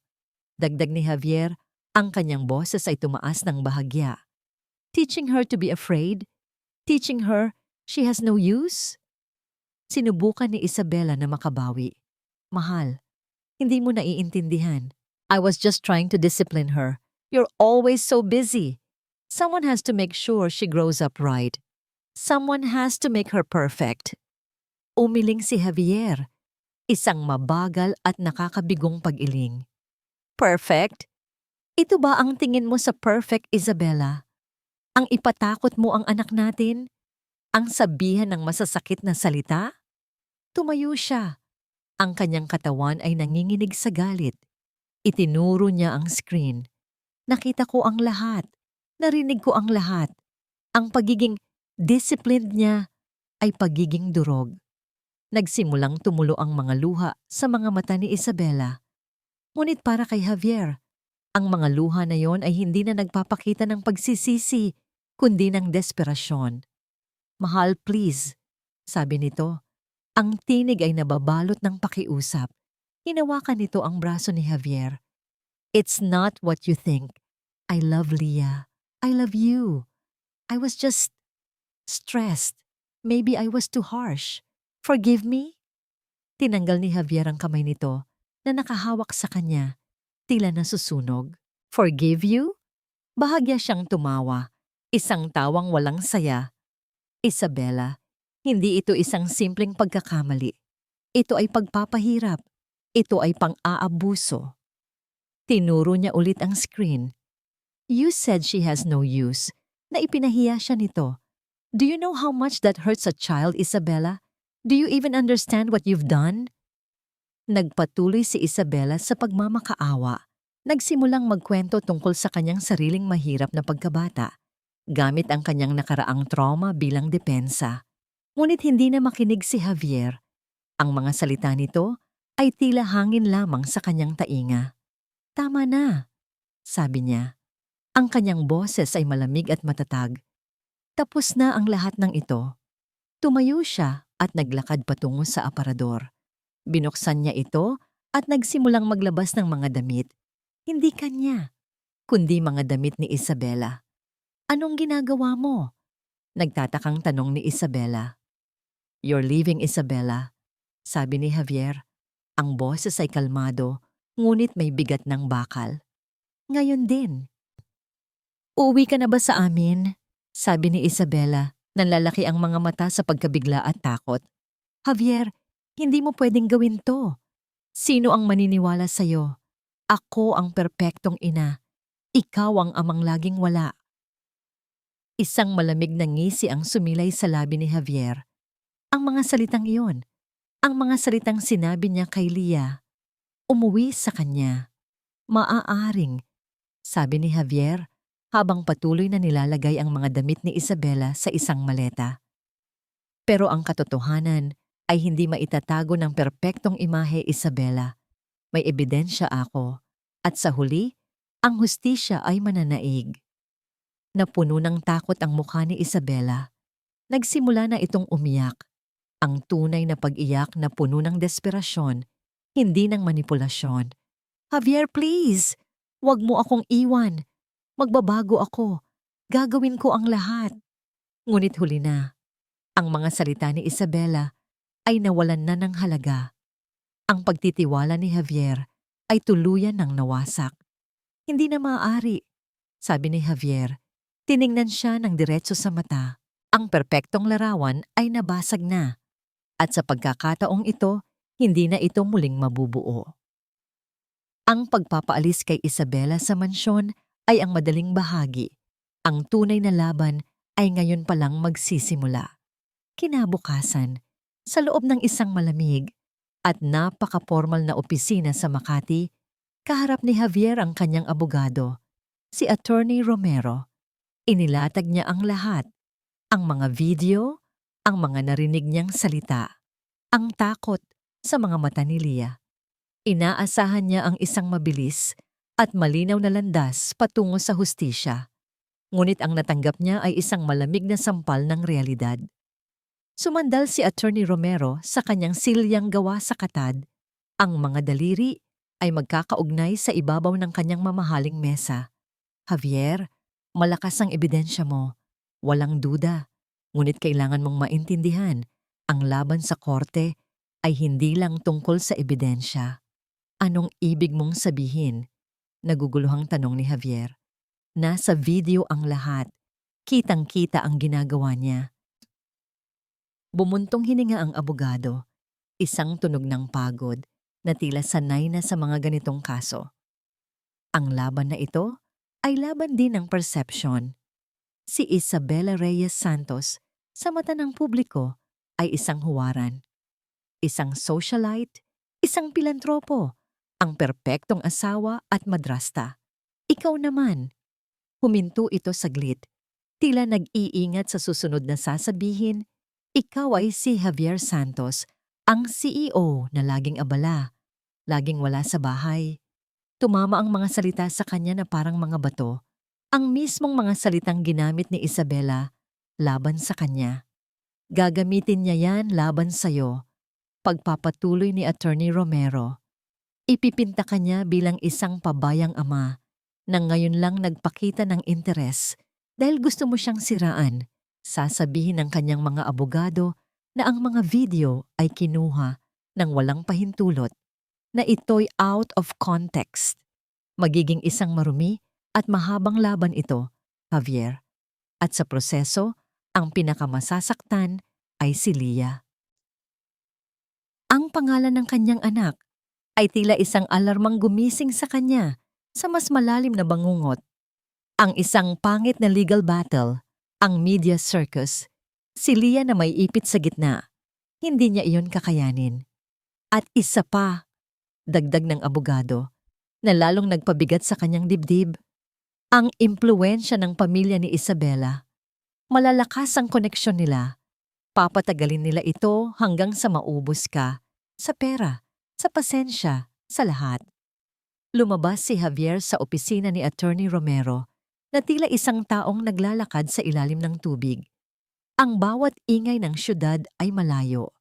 Dagdag ni Javier, ang kanyang boses ay tumaas ng bahagya. Teaching her to be afraid? Teaching her she has no use? Sinubukan ni Isabela na makabawi. Mahal, hindi mo naiintindihan. I was just trying to discipline her. You're always so busy. Someone has to make sure she grows up right. Someone has to make her perfect. Umiling si Javier, isang mabagal at nakakabigong pag-iling. Perfect? Ito ba ang tingin mo sa perfect, Isabela? Ang ipatakot mo ang anak natin? Ang sabihan ng masasakit na salita? Tumayo siya. Ang kanyang katawan ay nanginginig sa galit. Itinuro niya ang screen. Nakita ko ang lahat. Narinig ko ang lahat. Ang pagiging disciplined niya ay pagiging durog. Nagsimulang tumulo ang mga luha sa mga mata ni Isabela. Ngunit para kay Javier, ang mga luha na yon ay hindi na nagpapakita ng pagsisisi, kundi ng desperasyon. Mahal, please, sabi nito. Ang tinig ay nababalot ng pakiusap. Hinawakan nito ang braso ni Javier. It's not what you think. I love Leah. I love you. I was just stressed. Maybe I was too harsh. Forgive me? Tinanggal ni Javier ang kamay nito na nakahawak sa kanya, tila nasusunog. Forgive you? Bahagya siyang tumawa, isang tawang walang saya. Isabela, hindi ito isang simpleng pagkakamali. Ito ay pagpapahirap. Ito ay pang-aabuso. Tinuro niya ulit ang screen. You said she has no use, na ipinahiya siya nito. Do you know how much that hurts a child, Isabela? Do you even understand what you've done? Nagpatuloy si Isabela sa pagmamakaawa. Nagsimulang magkwento tungkol sa kanyang sariling mahirap na pagkabata, gamit ang kanyang nakaraang trauma bilang depensa. Ngunit hindi na makinig si Javier. Ang mga salita nito ay tila hangin lamang sa kanyang tainga. Tama na, sabi niya. Ang kanyang boses ay malamig at matatag. Tapos na ang lahat ng ito. Tumayo siya at naglakad patungo sa aparador. Binuksan niya ito at nagsimulang maglabas ng mga damit. Hindi kanya, kundi mga damit ni Isabela. Anong ginagawa mo? Nagtatakang tanong ni Isabela. "You're leaving, Isabela," sabi ni Javier. Ang boses ay kalmado, ngunit may bigat ng bakal. "Ngayon din." "Uuwi ka na ba sa amin?" sabi ni Isabela. Nanlalaki ang mga mata sa pagkabigla at takot. "Javier, hindi mo pwedeng gawin to. Sino ang maniniwala sa'yo? Ako ang perpektong ina. Ikaw ang amang laging wala." Isang malamig na ngisi ang sumilay sa labi ni Javier. Ang mga salitang iyon, ang mga salitang sinabi niya kay Lia, umuwi sa kanya. "Maaaring," sabi ni Javier habang patuloy na nilalagay ang mga damit ni Isabela sa isang maleta. Pero ang katotohanan ay hindi maitatago ng perpektong imahe, Isabela. May ebidensya ako, at sa huli, ang hustisya ay mananaig. Napuno ng takot ang mukha ni Isabela. Nagsimula na itong umiyak. Ang tunay na pag-iyak na puno ng desperasyon, hindi ng manipulasyon. "Javier, please! Huwag mo akong iwan. Magbabago ako. Gagawin ko ang lahat." Ngunit huli na. Ang mga salita ni Isabela ay nawalan na ng halaga. Ang pagtitiwala ni Javier ay tuluyan ng nawasak. "Hindi na maaari," sabi ni Javier. Tiningnan siya ng diretso sa mata. Ang perpektong larawan ay nabasag na. At sa pagkakataong ito, hindi na ito muling mabubuo. Ang pagpapaalis kay Isabela sa mansyon ay ang madaling bahagi. Ang tunay na laban ay ngayon palang magsisimula. Kinabukasan, sa loob ng isang malamig at napaka-formal na opisina sa Makati, kaharap ni Javier ang kanyang abogado, si Attorney Romero. Inilatag niya ang lahat, ang mga video, ang mga narinig niyang salita, ang takot sa mga mata ni Lia. Inaasahan niya ang isang mabilis at malinaw na landas patungo sa hustisya. Ngunit ang natanggap niya ay isang malamig na sampal ng realidad. Sumandal si Attorney Romero sa kanyang silyang gawa sa katad. Ang mga daliri ay magkakaugnay sa ibabaw ng kanyang mamahaling mesa. "Javier, malakas ang ebidensya mo. Walang duda. Ngunit kailangan mong maintindihan, ang laban sa korte ay hindi lang tungkol sa ebidensya." "Anong ibig mong sabihin?" naguguluhang tanong ni Javier. "Nasa video ang lahat. Kitang-kita ang ginagawa niya." Bumuntong hininga ang abogado, isang tunog ng pagod na tila sanay na sa mga ganitong kaso. Ang laban na ito ay laban din ng perception. Si Isabela Reyes Santos, sa mata ng publiko, ay isang huwaran. Isang socialite, isang pilantropo, ang perpektong asawa at madrasta. Ikaw naman. Huminto ito saglit. Tila nag-iingat sa susunod na sasabihin. Ikaw ay si Javier Santos, ang CEO na laging abala, laging wala sa bahay. Tumama ang mga salita sa kanya na parang mga bato. Ang mismong mga salitang ginamit ni Isabela laban sa kanya. Gagamitin niya yan laban sa'yo. Pagpapatuloy ni Attorney Romero. Ipipinta ka niya bilang isang pabayang ama na ngayon lang nagpakita ng interes dahil gusto mo siyang siraan. Sasabihin ng kanyang mga abogado na ang mga video ay kinuha ng walang pahintulot, na ito'y out of context. Magiging isang marumi at mahabang laban ito, Javier. At sa proseso, ang pinakamasasaktan ay si Lia. Ang pangalan ng kanyang anak ay tila isang alarmang gumising sa kanya sa mas malalim na bangungot. Ang isang pangit na legal battle, ang media circus, si Lia na may ipit sa gitna. Hindi niya iyon kakayanin. At isa pa, dagdag ng abogado, na lalong nagpabigat sa kanyang dibdib, ang impluwensya ng pamilya ni Isabela. Malalakas ang koneksyon nila. Papatagalin nila ito hanggang sa maubos ka, sa pera, sa pasensya, sa lahat. Lumabas si Javier sa opisina ni Attorney Romero na tila isang taong naglalakad sa ilalim ng tubig. Ang bawat ingay ng syudad ay malayo.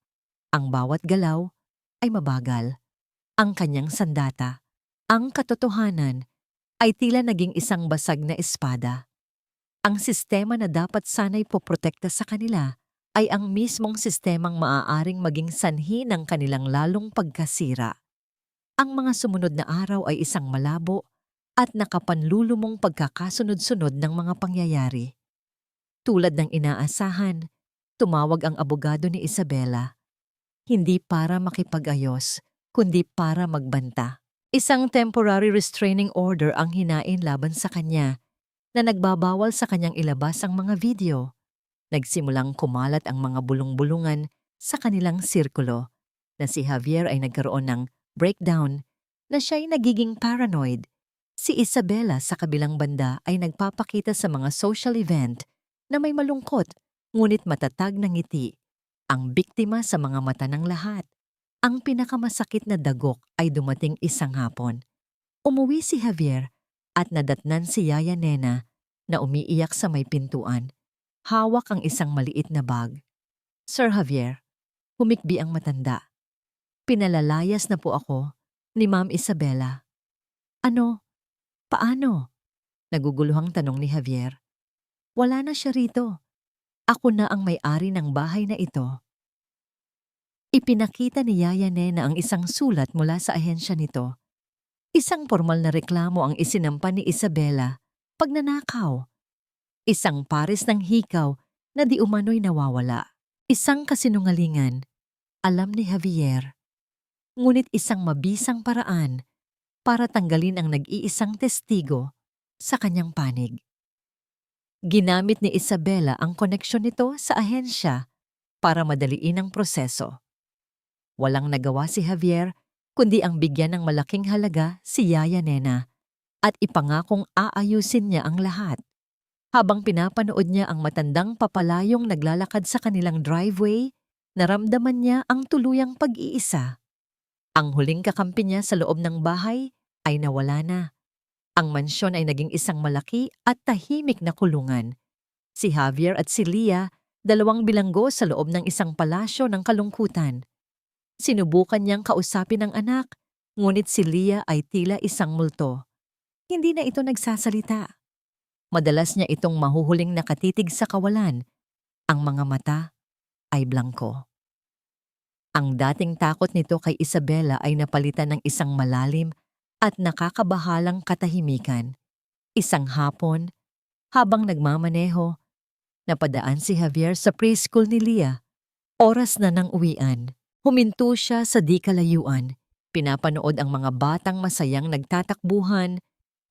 Ang bawat galaw ay mabagal. Ang kanyang sandata, ang katotohanan, ay tila naging isang basag na espada. Ang sistema na dapat sana'y poprotekta sa kanila ay ang mismong sistemang maaaring maging sanhi ng kanilang lalong pagkasira. Ang mga sumunod na araw ay isang malabo at nakapanlulumong pagkakasunod-sunod ng mga pangyayari. Tulad ng inaasahan, tumawag ang abogado ni Isabela, hindi para makipag-ayos, kundi para magbanta. Isang temporary restraining order ang hinain laban sa kanya na nagbabawal sa kanyang ilabas ang mga video. Nagsimulang kumalat ang mga bulong-bulungan sa kanilang sirkulo na si Javier ay nagkaroon ng breakdown, na siya'y nagiging paranoid. Si Isabela sa kabilang banda ay nagpapakita sa mga social event na may malungkot ngunit matatag na ngiti. Ang biktima sa mga mata ng lahat. Ang pinakamasakit na dagok ay dumating isang hapon. Umuwi si Javier at nadatnan si Yaya Nena na umiiyak sa may pintuan. Hawak ang isang maliit na bag. "Sir Javier," humikbi ang matanda. "Pinalalayas na po ako ni Ma'am Isabela." "Ano? Paano?" Naguguluhang tanong ni Javier. "Wala na siya rito. Ako na ang may-ari ng bahay na ito." Ipinakita ni Yaya Nena ang isang sulat mula sa ahensya nito. Isang formal na reklamo ang isinampa ni Isabela, pagnanakaw. Isang pares ng hikaw na di umano'y nawawala. Isang kasinungalingan, alam ni Javier. Ngunit isang mabisang paraan para tanggalin ang nag-iisang testigo sa kanyang panig. Ginamit ni Isabela ang koneksyon nito sa ahensya para madaliin ang proseso. Walang nagawa si Javier kundi ang bigyan ng malaking halaga si Yaya Nena at ipangakong aayusin niya ang lahat. Habang pinapanood niya ang matandang papalayong naglalakad sa kanilang driveway, naramdaman niya ang tuluyang pag-iisa. Ang huling kakampi niya sa loob ng bahay ay nawala na. Ang mansyon ay naging isang malaki at tahimik na kulungan. Si Javier at si Lia, dalawang bilanggo sa loob ng isang palasyo ng kalungkutan. Sinubukan niyang kausapin ang anak, ngunit si Lia ay tila isang multo. Hindi na ito nagsasalita. Madalas niya itong mahuhuling nakatitig sa kawalan. Ang mga mata ay blangko. Ang dating takot nito kay Isabela ay napalitan ng isang malalim at nakakabahalang katahimikan. Isang hapon, habang nagmamaneho, napadaan si Javier sa preschool ni Lia. Oras na ng uwian. Huminto siya sa di kalayuan. Pinapanood ang mga batang masayang nagtatakbuhan,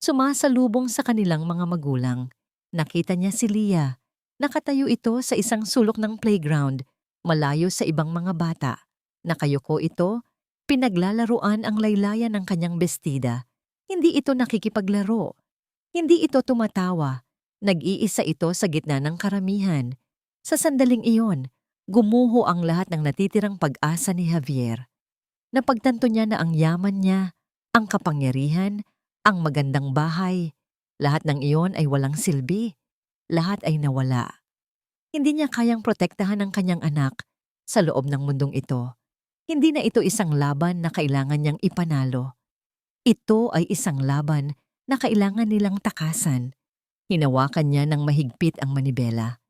sumasalubong sa kanilang mga magulang. Nakita niya si Lia. Nakatayo ito sa isang sulok ng playground, malayo sa ibang mga bata. Nakayuko ito, pinaglalaruan ang laylayan ng kanyang bestida. Hindi ito nakikipaglaro. Hindi ito tumatawa. Nag-iisa ito sa gitna ng karamihan. Sa sandaling iyon, gumuho ang lahat ng natitirang pag-asa ni Javier. Napagtanto niya na ang yaman niya, ang kapangyarihan, ang magandang bahay, lahat ng iyon ay walang silbi. Lahat ay nawala. Hindi niya kayang protektahan ang kanyang anak sa loob ng mundong ito. Hindi na ito isang laban na kailangan niyang ipanalo. Ito ay isang laban na kailangan nilang takasan. Hinawakan niya ng mahigpit ang manibela.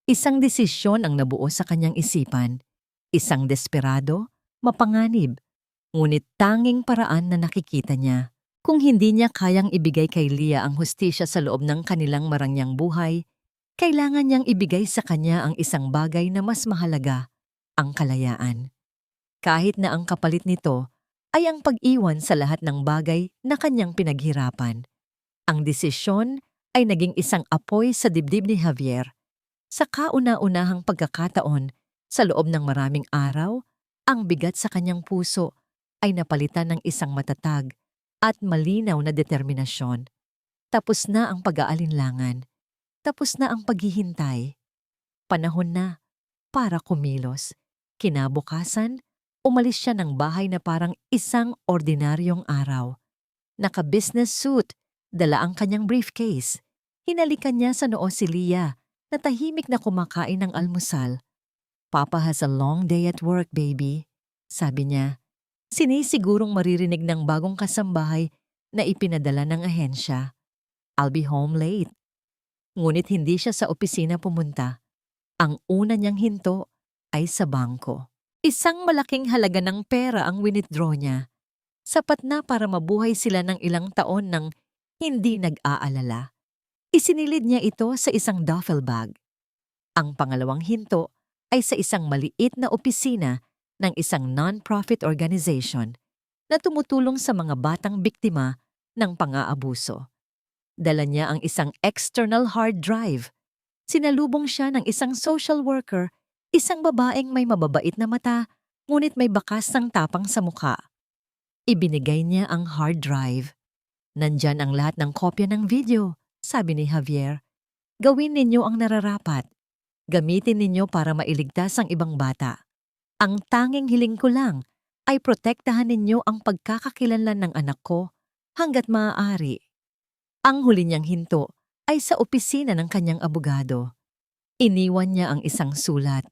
Isang desisyon ang nabuo sa kanyang isipan. Isang desperado, mapanganib, ngunit tanging paraan na nakikita niya. Kung hindi niya kayang ibigay kay Lia ang hustisya sa loob ng kanilang marangyang buhay, kailangan niyang ibigay sa kanya ang isang bagay na mas mahalaga, ang kalayaan. Kahit na ang kapalit nito ay ang pag-iwan sa lahat ng bagay na kanyang pinaghirapan. Ang desisyon ay naging isang apoy sa dibdib ni Javier. Sa kauna-unahang pagkakataon, sa loob ng maraming araw, ang bigat sa kanyang puso ay napalitan ng isang matatag at malinaw na determinasyon. Tapos na ang pag-aalinlangan. Tapos na ang paghihintay. Panahon na para kumilos. Kinabukasan, umalis siya ng bahay na parang isang ordinaryong araw. Naka-business suit, dala ang kanyang briefcase. Hinalikan niya sa noo si Lia na tahimik na kumakain ng almusal. "Papa has a long day at work, baby," sabi niya. Sinisigurong maririnig ng bagong kasambahay na ipinadala ng ahensya. "I'll be home late." Ngunit hindi siya sa opisina pumunta. Ang una niyang hinto ay sa bangko. Isang malaking halaga ng pera ang withdraw niya. Sapat na para mabuhay sila ng ilang taon ng hindi nag-aalala. Isinilid niya ito sa isang duffel bag. Ang pangalawang hinto ay sa isang maliit na opisina ng isang non-profit organization na tumutulong sa mga batang biktima ng pang-aabuso. Dala niya ang isang external hard drive. Sinalubong siya ng isang social worker, isang babaeng may mababait na mata, ngunit may bakas ng tapang sa mukha. Ibinigay niya ang hard drive. Nandyan ang lahat ng kopya ng video, sabi ni Javier. Gawin ninyo ang nararapat. Gamitin ninyo para mailigtas ang ibang bata. Ang tanging hiling ko lang ay protektahan ninyo ang pagkakakilanlan ng anak ko hanggat maaari. Ang huli niyang hinto ay sa opisina ng kanyang abogado. Iniwan niya ang isang sulat,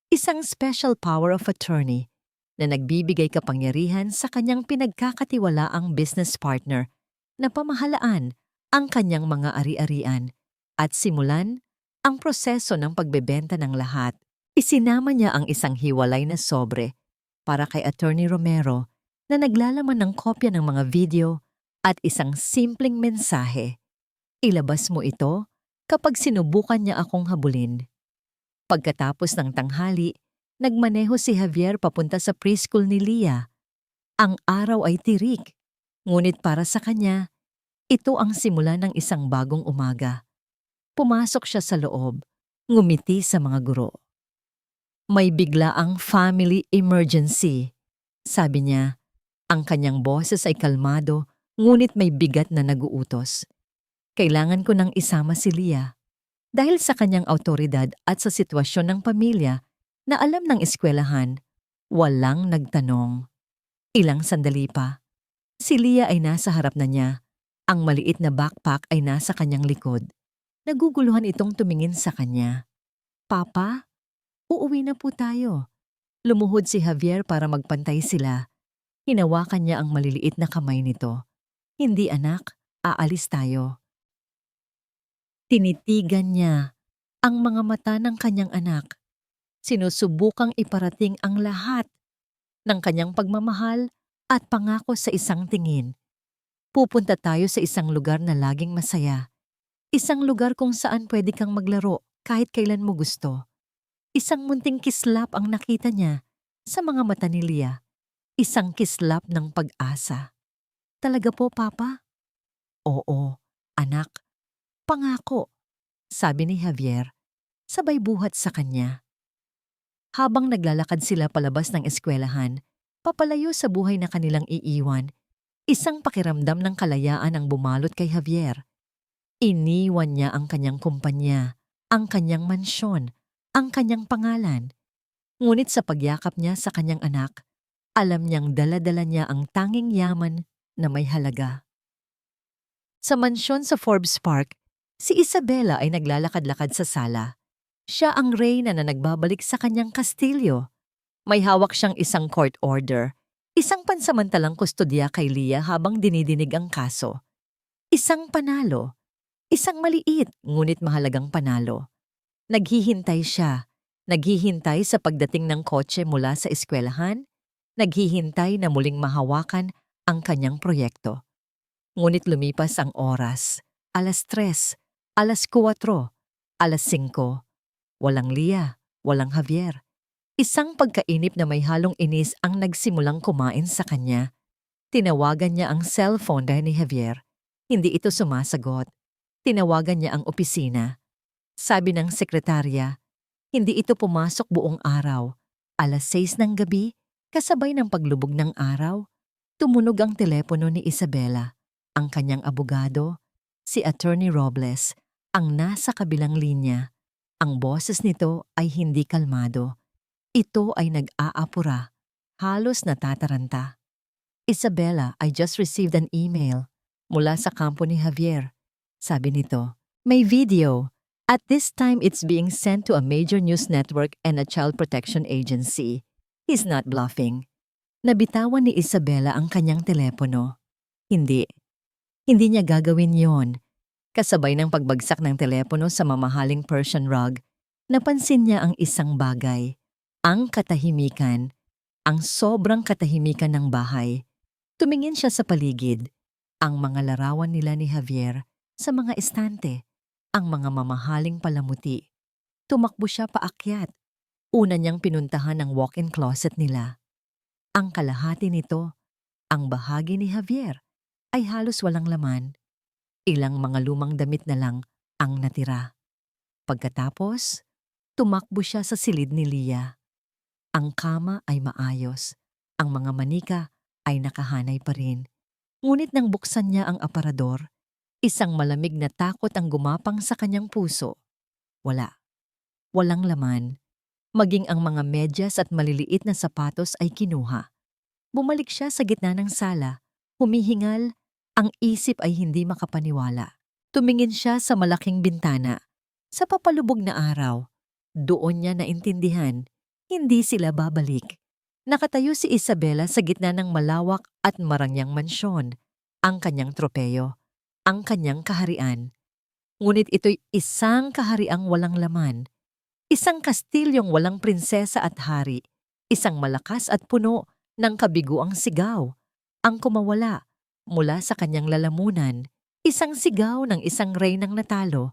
isang special power of attorney na nagbibigay kapangyarihan sa kanyang pinagkakatiwalaang business partner na pamahalaan ang kanyang mga ari-arian at simulan ang proseso ng pagbebenta ng lahat. Isinama niya ang isang hiwalay na sobre para kay Attorney Romero na naglalaman ng kopya ng mga video at isang simpleng mensahe. Ilabas mo ito kapag sinubukan niya akong habulin. Pagkatapos ng tanghali, nagmaneho si Javier papunta sa preschool ni Leah. Ang araw ay tirik, ngunit para sa kanya, ito ang simula ng isang bagong umaga. Pumasok siya sa loob, ngumiti sa mga guro. May biglaang family emergency, sabi niya. Ang kanyang boses ay kalmado, ngunit may bigat na naguutos. Kailangan ko nang isama si Leah. Dahil sa kanyang awtoridad at sa sitwasyon ng pamilya na alam ng eskwelahan, walang nagtanong. Ilang sandali pa, si Leah ay nasa harap na niya. Ang maliit na backpack ay nasa kanyang likod. Naguguluhan itong tumingin sa kanya. Papa, uuwi na po tayo. Lumuhod si Javier para magpantay sila. Hinawakan niya ang maliliit na kamay nito. Hindi anak, aalis tayo. Tinitigan niya ang mga mata ng kanyang anak. Sinusubukang iparating ang lahat ng kanyang pagmamahal at pangako sa isang tingin. Pupunta tayo sa isang lugar na laging masaya. Isang lugar kung saan pwede kang maglaro kahit kailan mo gusto. Isang munting kislap ang nakita niya sa mga mata ni Leah. Isang kislap ng pag-asa. Talaga po, Papa? Oo, anak. Pangako, sabi ni Javier, sabay buhat sa kanya. Habang naglalakad sila palabas ng eskwelahan, papalayo sa buhay na kanilang iiwan, isang pakiramdam ng kalayaan ang bumalot kay Javier. Iniwan niya ang kanyang kumpanya, ang kanyang mansyon, ang kanyang pangalan. Ngunit sa pagyakap niya sa kanyang anak, alam niyang dala-dala niya ang tanging yaman na may halaga. Sa mansyon sa Forbes Park, si Isabela ay naglalakad-lakad sa sala. Siya ang reyna na nagbabalik sa kanyang kastilyo. May hawak siyang isang court order, isang pansamantalang kustodya kay Leah habang dinidinig ang kaso. Isang panalo, isang maliit ngunit mahalagang panalo. Naghihintay siya, naghihintay sa pagdating ng kotse mula sa eskwelahan, naghihintay na muling mahawakan ang kanyang proyekto. Ngunit lumipas ang oras, 3:00, 4:00, 5:00. Walang Leah, walang Javier. Isang pagkainip na may halong inis ang nagsimulang kumain sa kanya. Tinawagan niya ang cellphone dahil ni Javier. Hindi ito sumasagot. Tinawagan niya ang opisina. Sabi ng sekretarya, hindi ito pumasok buong araw. 6:00 ng gabi, kasabay ng paglubog ng araw, tumunog ang telepono ni Isabela. Ang kanyang abogado, si Attorney Robles, ang nasa kabilang linya. Ang boses nito ay hindi kalmado. Ito ay nag-aapura, halos natataranta. Isabela, I just received an email mula sa kampo ni Javier. Sabi nito, may video. At this time it's being sent to a major news network and a child protection agency. He's not bluffing. Nabitawan ni Isabela ang kanyang telepono. Hindi niya gagawin yon. Kasabay ng pagbagsak ng telepono sa mamahaling Persian rug, napansin niya ang isang bagay, ang katahimikan, ang sobrang katahimikan ng bahay. Tumingin siya sa paligid, ang mga larawan nila ni Javier sa mga estante, ang mga mamahaling palamuti. Tumakbo siya paakyat. Una niyang pinuntahan ang walk-in closet nila. Ang kalahati nito, ang bahagi ni Javier, ay halos walang laman. Ilang mga lumang damit na lang ang natira. Pagkatapos, tumakbo siya sa silid ni Leah. Ang kama ay maayos. Ang mga manika ay nakahanay pa rin. Ngunit nang buksan niya ang aparador, isang malamig na takot ang gumapang sa kanyang puso. Wala. Walang laman. Maging ang mga medyas at maliliit na sapatos ay kinuha. Bumalik siya sa gitna ng sala, humihingal, ang isip ay hindi makapaniwala. Tumingin siya sa malaking bintana. Sa papalubog na araw, doon niya naintindihan, hindi sila babalik. Nakatayo si Isabela sa gitna ng malawak at marangyang mansyon, ang kanyang tropeyo, ang kanyang kaharian. Ngunit ito'y isang kahariang walang laman. Isang kastilyong walang prinsesa at hari, isang malakas at puno ng kabiguang sigaw, ang kumawala mula sa kanyang lalamunan, isang sigaw ng isang reynang natalo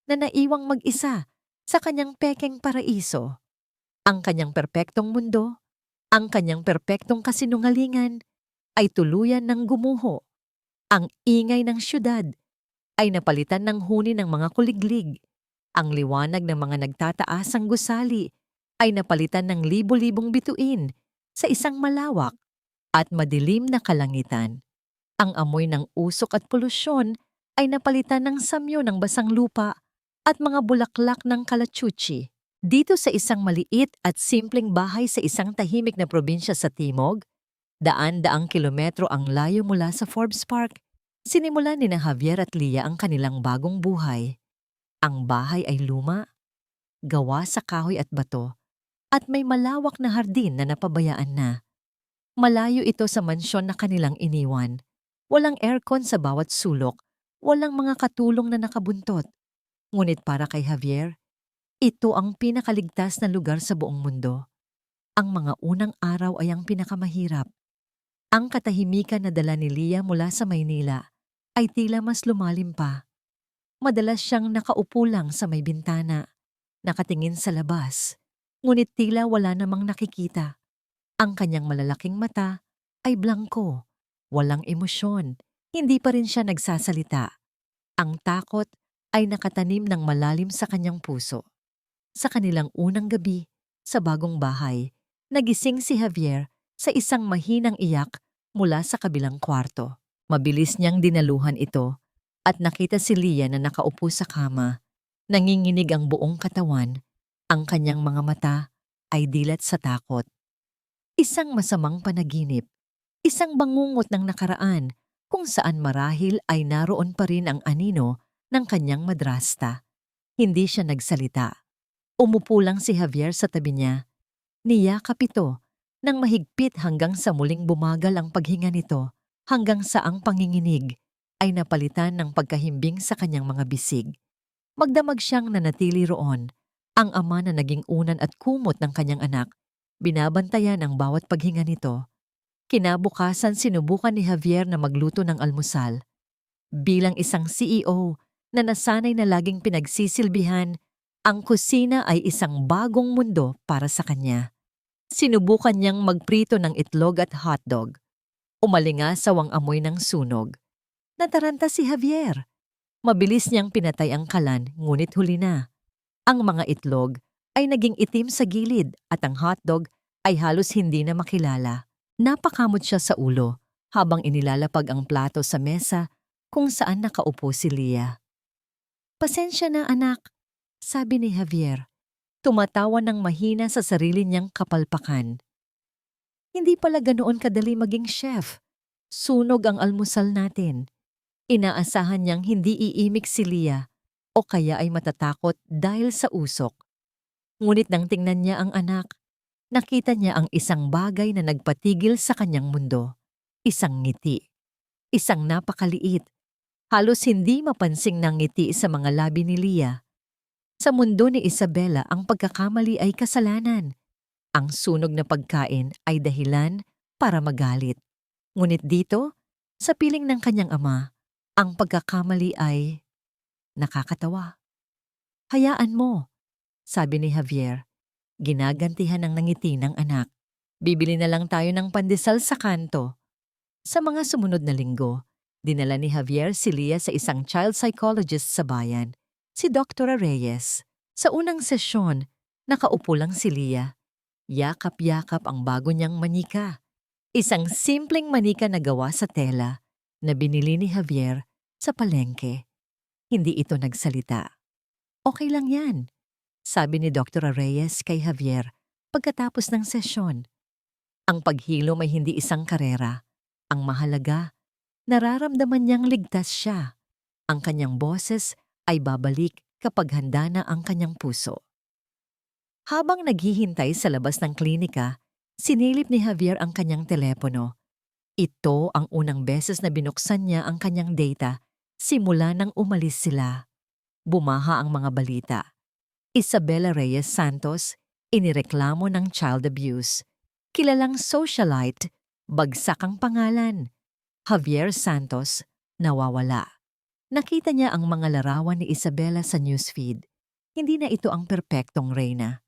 na naiwang mag-isa sa kanyang pekeng paraiso. Ang kanyang perpektong mundo, ang kanyang perpektong kasinungalingan ay tuluyan ng gumuho. Ang ingay ng syudad ay napalitan ng huni ng mga kuliglig. Ang liwanag ng mga nagtataasang gusali ay napalitan ng libo-libong bituin sa isang malawak at madilim na kalangitan. Ang amoy ng usok at polusyon ay napalitan ng samyo ng basang lupa at mga bulaklak ng kalachuchi. Dito sa isang maliit at simpleng bahay sa isang tahimik na probinsya sa Timog, daan-daang kilometro ang layo mula sa Forbes Park, sinimulan ni na Javier at Leah ang kanilang bagong buhay. Ang bahay ay luma, gawa sa kahoy at bato, at may malawak na hardin na napabayaan na. Malayo ito sa mansyon na kanilang iniwan. Walang aircon sa bawat sulok, walang mga katulong na nakabuntot. Ngunit para kay Javier, ito ang pinakaligtas na lugar sa buong mundo. Ang mga unang araw ay ang pinakamahirap. Ang katahimikan na dala ni Leah mula sa Maynila ay tila mas lumalim pa. Madalas siyang nakaupo lang sa may bintana, nakatingin sa labas, ngunit tila wala namang nakikita. Ang kanyang malalaking mata ay blangko, walang emosyon, hindi pa rin siya nagsasalita. Ang takot ay nakatanim ng malalim sa kanyang puso. Sa kanilang unang gabi, sa bagong bahay, nagising si Javier sa isang mahinang iyak mula sa kabilang kwarto. Mabilis niyang dinaluhan ito at nakita si Leah na nakaupo sa kama. Nanginginig ang buong katawan, ang kanyang mga mata ay dilat sa takot. Isang masamang panaginip, isang bangungot ng nakaraan kung saan marahil ay naroon pa rin ang anino ng kanyang madrasta. Hindi siya nagsalita. Umupo lang si Javier sa tabi niya. Niyakap ito nang mahigpit hanggang sa muling bumagal ang paghinga nito, hanggang sa ang panginginig ay napalitan ng pagkahimbing sa kanyang mga bisig. Magdamag siyang nanatili roon, ang ama na naging unan at kumot ng kanyang anak, binabantayan ang bawat paghinga nito. Kinabukasan sinubukan ni Javier na magluto ng almusal. Bilang isang CEO na nasanay na laging pinagsisilbihan, ang kusina ay isang bagong mundo para sa kanya. Sinubukan niyang magprito ng itlog at hotdog. Umalingasaw ang amoy ng sunog. Nataranta si Javier. Mabilis niyang pinatay ang kalan, ngunit huli na. Ang mga itlog ay naging itim sa gilid at ang hotdog ay halos hindi na makilala. Napakamot siya sa ulo habang inilalapag ang plato sa mesa kung saan nakaupo si Leah. "Pasensya na anak," sabi ni Javier. Tumatawa ng mahina sa sarili niyang kapalpakan. Hindi pala ganoon kadali maging chef. Sunog ang almusal natin. Inaasahan niyang hindi iimik si Leah o kaya ay matatakot dahil sa usok. Ngunit nang tingnan niya ang anak, nakita niya ang isang bagay na nagpatigil sa kanyang mundo. Isang ngiti. Isang napakaliit, Halos hindi mapansing ng ngiti sa mga labi ni Leah. Sa mundo ni Isabela, ang pagkakamali ay kasalanan. Ang sunog na pagkain ay dahilan para magalit. Ngunit dito, sa piling ng kanyang ama, ang pagkakamali ay nakakatawa. Hayaan mo, sabi ni Javier, ginagantihan ng nangiti ng anak. Bibili na lang tayo ng pandesal sa kanto. Sa mga sumunod na linggo, dinala ni Javier si Leah sa isang child psychologist sa bayan, si Dr. Reyes. Sa unang sesyon, nakaupo lang si Leah. Yakap-yakap ang bago niyang manika. Isang simpleng manika na gawa sa tela na binili ni Javier sa palengke. Hindi ito nagsalita. Okay lang yan, sabi ni Dr. Reyes kay Javier pagkatapos ng sesyon. Ang paghilom ay hindi isang karera. Ang mahalaga, nararamdaman niyang ligtas siya. Ang kanyang boses ay babalik kapag handa na ang kanyang puso. Habang naghihintay sa labas ng klinika, sinilip ni Javier ang kanyang telepono. Ito ang unang beses na binuksan niya ang kanyang data simula nang umalis sila. Bumaha ang mga balita. Isabela Reyes Santos, inireklamo ng child abuse. Kilalang socialite, bagsak ang pangalan. Javier Santos, nawawala. Nakita niya ang mga larawan ni Isabela sa newsfeed. Hindi na ito ang perpektong reyna.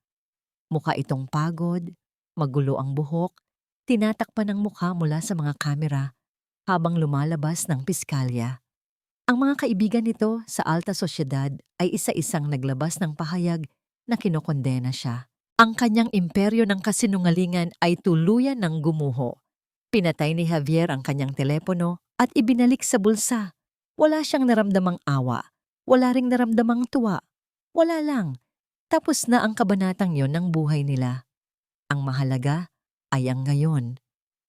Mukha itong pagod, magulo ang buhok, tinatakpan ng mukha mula sa mga kamera habang lumalabas ng piskalya. Ang mga kaibigan nito sa alta sosyedad ay isa-isang naglabas ng pahayag na kinokondena siya. Ang kanyang imperyo ng kasinungalingan ay tuluyan ng gumuho. Pinatay ni Javier ang kanyang telepono at ibinalik sa bulsa. Wala siyang naramdamang awa. Wala ring naramdamang tuwa. Wala lang. Tapos na ang kabanatang yon ng buhay nila. Ang mahalaga ay ang ngayon.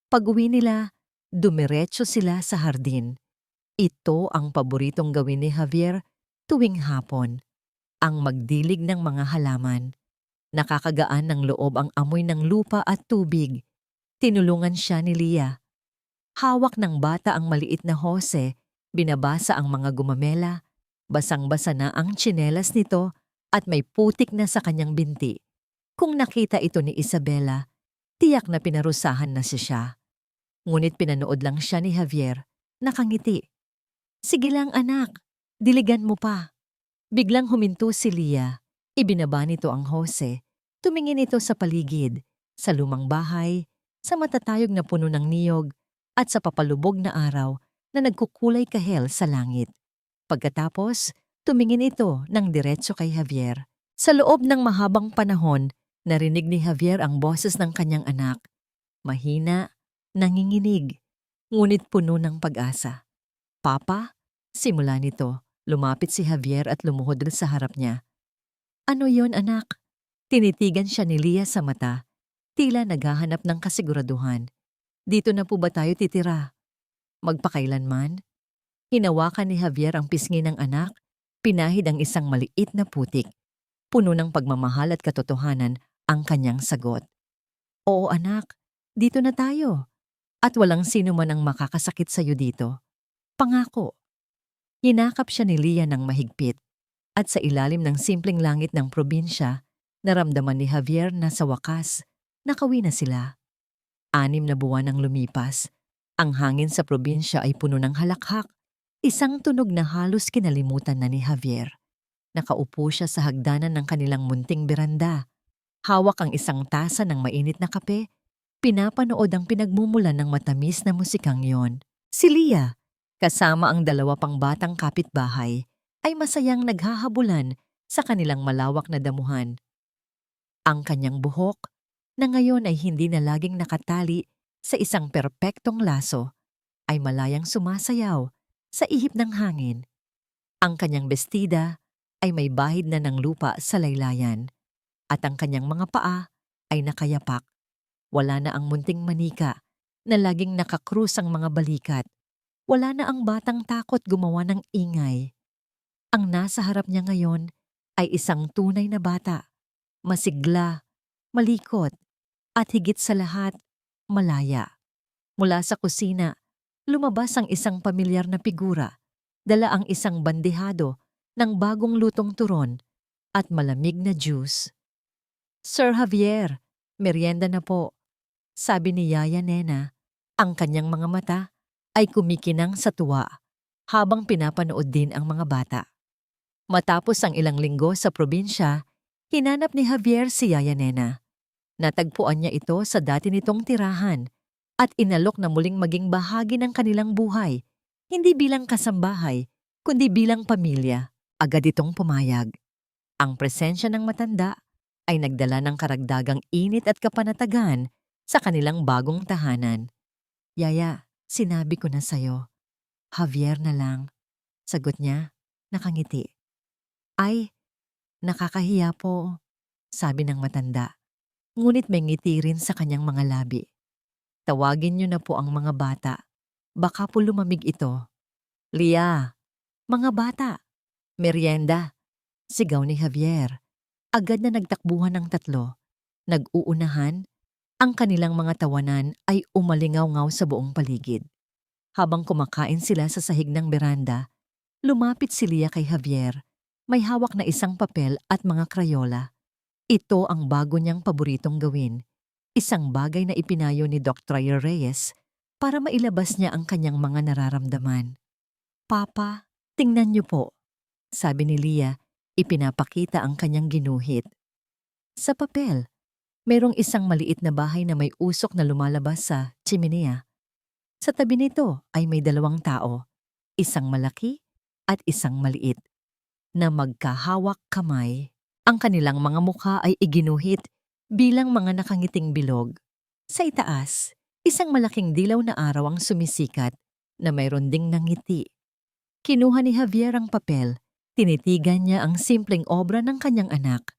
Pag-uwi nila, dumiretso sila sa hardin. Ito ang paboritong gawin ni Javier tuwing hapon. Ang magdilig ng mga halaman. Nakakagaan ng loob ang amoy ng lupa at tubig. Tinulungan siya ni Leah. Hawak ng bata ang maliit na hose, binabasa ang mga gumamela, basang-basa na ang tsinelas nito at may putik na sa kanyang binti. Kung nakita ito ni Isabela, tiyak na pinarusahan na siya. Ngunit pinanood lang siya ni Javier, nakangiti. Sige lang anak, diligan mo pa. Biglang huminto si Leah. Ibinaba nito ang hose. Tumingin ito sa paligid, sa lumang bahay, sa matatayog na puno ng niyog, at sa papalubog na araw na nagkukulay kahel sa langit. Pagkatapos, tumingin ito ng diretso kay Javier. Sa loob ng mahabang panahon, narinig ni Javier ang boses ng kanyang anak. Mahina, nanginginig, ngunit puno ng pag-asa. Papa? Simula nito, lumapit si Javier at lumuhod sa harap niya. Ano yon anak? Tinitigan siya ni Leah sa mata, tila naghahanap ng kasiguraduhan. Dito na po ba tayo titira? Magpakailanman? Hinawakan ni Javier ang pisngi ng anak, pinahid ang isang maliit na putik. Puno ng pagmamahal at katotohanan ang kanyang sagot. Oo anak, dito na tayo. At walang sino man ang makakasakit sa iyo dito. Pangako. Hinakap siya ni Leah ng mahigpit. At sa ilalim ng simpleng langit ng probinsya, naramdaman ni Javier na sa wakas, nakauwi na sila. 6 na buwan ang lumipas. Ang hangin sa probinsya ay puno ng halakhak, isang tunog na halos kinalimutan na ni Javier. Nakaupo siya sa hagdanan ng kanilang munting beranda. Hawak ang isang tasa ng mainit na kape, pinapanood ang pinagmumulan ng matamis na musikang yon. Si Leah, kasama ang 2 pang batang kapitbahay, ay masayang naghahabulan sa kanilang malawak na damuhan. Ang kanyang buhok, na ngayon ay hindi na laging nakatali sa isang perpektong laso, ay malayang sumasayaw sa ihip ng hangin. Ang kanyang bestida ay may bahid na ng lupa sa laylayan, at ang kanyang mga paa ay nakayapak. Wala na ang munting manika na laging nakakrus ang mga balikat. Wala na ang batang takot gumawa ng ingay. Ang nasa harap niya ngayon ay isang tunay na bata, masigla, malikot, at higit sa lahat, malaya. Mula sa kusina, lumabas ang isang pamilyar na figura, Dala ang isang bandehado ng bagong lutong turon at malamig na juice. "Sir Javier, merienda na po," sabi ni Yaya Nena. Ang kanyang mga mata ay kumikinang sa tuwa habang pinapanood din ang mga bata. Matapos ang ilang linggo sa probinsya, hinanap ni Javier si Yaya Nena. Natagpuan niya ito sa dati nitong tirahan at inalok na muling maging bahagi ng kanilang buhay, hindi bilang kasambahay, kundi bilang pamilya. Agad itong pumayag. Ang presensya ng matanda ay nagdala ng karagdagang init at kapanatagan sa kanilang bagong tahanan. "Yaya, sinabi ko na sa'yo. Javier na lang," sagot niya, nakangiti. "Ay, nakakahiya po," sabi ng matanda. Ngunit may ngiti rin sa kanyang mga labi. "Tawagin niyo na po ang mga bata. Baka po lumamig ito." "Lia, mga bata, merienda," sigaw ni Javier. Agad na nagtakbuhan ng tatlo. Nag-uunahan, ang kanilang mga tawanan ay umalingaw-ngaw sa buong paligid. Habang kumakain sila sa sahig ng beranda, lumapit si Lia kay Javier. May hawak na isang papel at mga krayola. Ito ang bago niyang paboritong gawin. Isang bagay na ipinayo ni Dr. Reyes para mailabas niya ang kanyang mga nararamdaman. "Papa, tingnan niyo po," sabi ni Lia, ipinapakita ang kanyang ginuhit. Sa papel, mayroong isang maliit na bahay na may usok na lumalabas sa chimenea. Sa tabi nito ay may dalawang tao, isang malaki at isang maliit, na magkahawak kamay. Ang kanilang mga mukha ay iginuhit bilang mga nakangiting bilog. Sa itaas, isang malaking dilaw na araw ang sumisikat na mayroon ding nangiti. Kinuha ni Javier ang papel, tinitigan niya ang simpleng obra ng kanyang anak.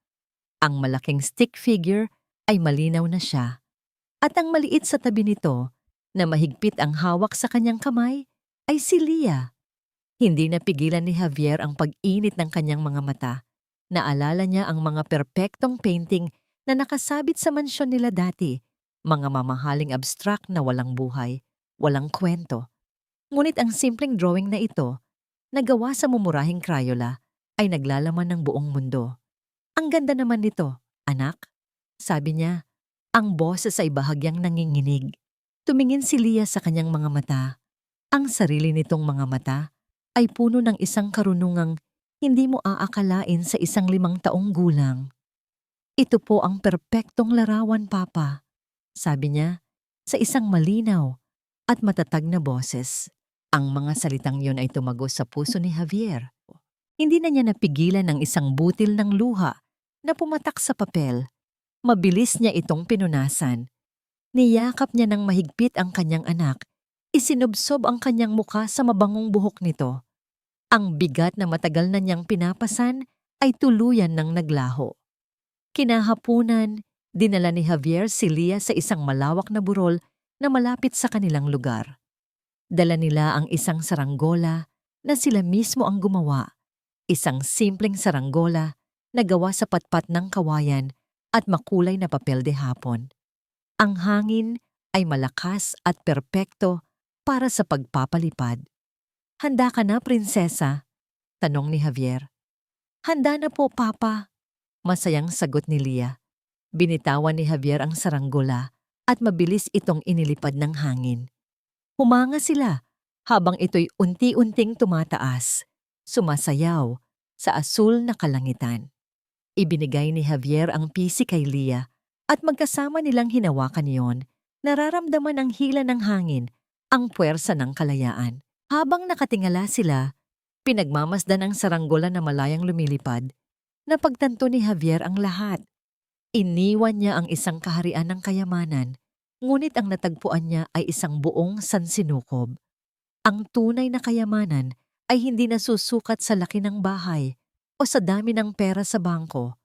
Ang malaking stick figure ay malinaw na siya, at ang maliit sa tabi nito na mahigpit ang hawak sa kanyang kamay ay si Lia. Hindi napigilan ni Javier ang pag-init ng kanyang mga mata. Naalala niya ang mga perpektong painting na nakasabit sa mansyon nila dati, mga mamahaling abstract na walang buhay, walang kwento. Ngunit ang simpleng drawing na ito, na gawa sa mumurahing crayola, ay naglalaman ng buong mundo. "Ang ganda naman nito, anak," sabi niya. Ang boses ay bahagyang nanginginig. Tumingin si Lia sa kanyang mga mata. Ang sarili nitong mga mata ay puno ng isang karunungang hindi mo aakalain sa isang 5 taong gulang. "Ito po ang perpektong larawan, Papa," sabi niya sa isang malinaw at matatag na boses. Ang mga salitang yon ay tumagos sa puso ni Javier. Hindi na niya napigilan ang isang butil ng luha na pumatak sa papel. Mabilis niya itong pinunasan. Niyakap niya ng mahigpit ang kanyang anak. Isinubsob ang kanyang mukha sa mabangong buhok nito. Ang bigat na matagal na niyang pinapasan ay tuluyan ng naglaho. Kinahapunan, dinala ni Javier si Lia sa isang malawak na burol na malapit sa kanilang lugar. Dala nila ang isang saranggola na sila mismo ang gumawa. Isang simpleng saranggola na gawa sa patpat ng kawayan at makulay na papel de hapon. Ang hangin ay malakas at perpekto para sa pagpapalipad. "Handa ka na, prinsesa?" tanong ni Javier. "Handa na po, Papa," masayang sagot ni Lia. Binitawan ni Javier ang saranggola at mabilis itong inilipad ng hangin. Humanga sila habang ito'y unti-unting tumataas, sumasayaw sa asul na kalangitan. Ibinigay ni Javier ang pisi kay Lia at magkasama nilang hinawakan iyon. Nararamdaman ang hila ng hangin, ang puwersa ng kalayaan. Habang nakatingala sila, pinagmamasdan ang saranggola na malayang lumilipad. Napagtanto ni Javier ang lahat. Iniwan niya ang isang kaharian ng kayamanan, ngunit ang natagpuan niya ay isang buong sansinukob. Ang tunay na kayamanan ay hindi nasusukat sa laki ng bahay o sa dami ng pera sa bangko.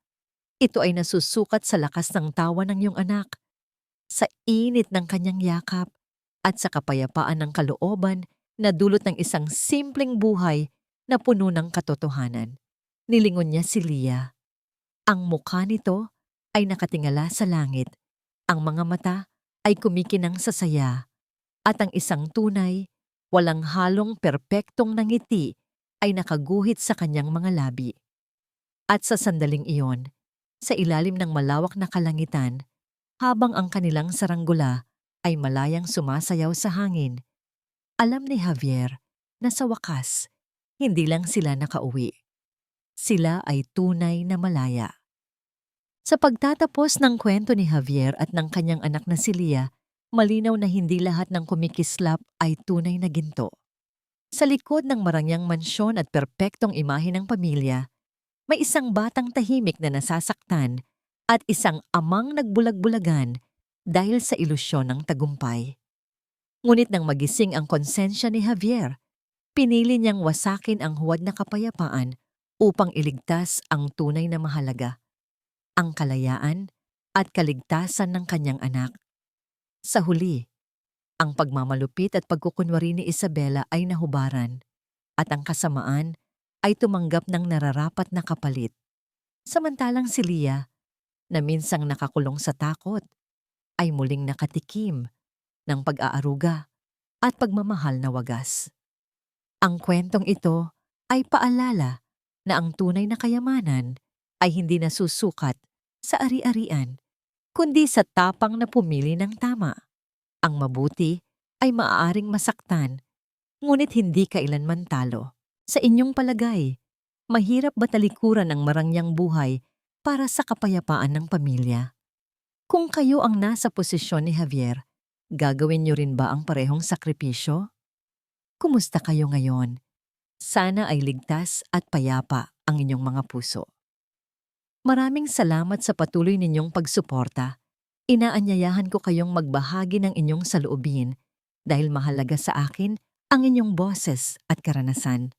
Ito ay nasusukat sa lakas ng tawa ng iyong anak, sa init ng kanyang yakap, at sa kapayapaan ng kalooban na dulot ng isang simpleng buhay na puno ng katotohanan. Nilingon niya si Lia. Ang mukha nito ay nakatingala sa langit. Ang mga mata ay kumikinang sa saya. At ang isang tunay, walang halong perpektong nangiti ay nakaguhit sa kanyang mga labi. At sa sandaling iyon, sa ilalim ng malawak na kalangitan, habang ang kanilang saranggula ay malayang sumasayaw sa hangin, alam ni Javier na sa wakas, hindi lang sila nakauwi. Sila ay tunay na malaya. Sa pagtatapos ng kwento ni Javier at ng kanyang anak na si Lia, malinaw na hindi lahat ng kumikislap ay tunay na ginto. Sa likod ng marangyang mansyon at perpektong imahe ng pamilya, may isang batang tahimik na nasasaktan at isang amang nagbulag-bulagan dahil sa ilusyon ng tagumpay. Ngunit nang magising ang konsensya ni Javier, pinili niyang wasakin ang huwad na kapayapaan upang iligtas ang tunay na mahalaga, ang kalayaan at kaligtasan ng kanyang anak. Sa huli, ang pagmamalupit at pagkukunwari ni Isabela ay nahubaran at ang kasamaan ay tumanggap ng nararapat na kapalit. Samantalang si Lia, na minsang nakakulong sa takot, ay muling nakatikim ng pag-aaruga at pagmamahal na wagas. Ang kwentong ito ay paalala na ang tunay na kayamanan ay hindi nasusukat sa ari-arian, kundi sa tapang na pumili ng tama. Ang mabuti ay maaaring masaktan, ngunit hindi kailanman talo. Sa inyong palagay, mahirap ba talikuran ang marangyang buhay para sa kapayapaan ng pamilya? Kung kayo ang nasa posisyon ni Javier, gagawin niyo rin ba ang parehong sakripisyo? Kumusta kayo ngayon? Sana ay ligtas at payapa ang inyong mga puso. Maraming salamat sa patuloy ninyong pagsuporta. Inaanyayahan ko kayong magbahagi ng inyong saloobin dahil mahalaga sa akin ang inyong boses at karanasan.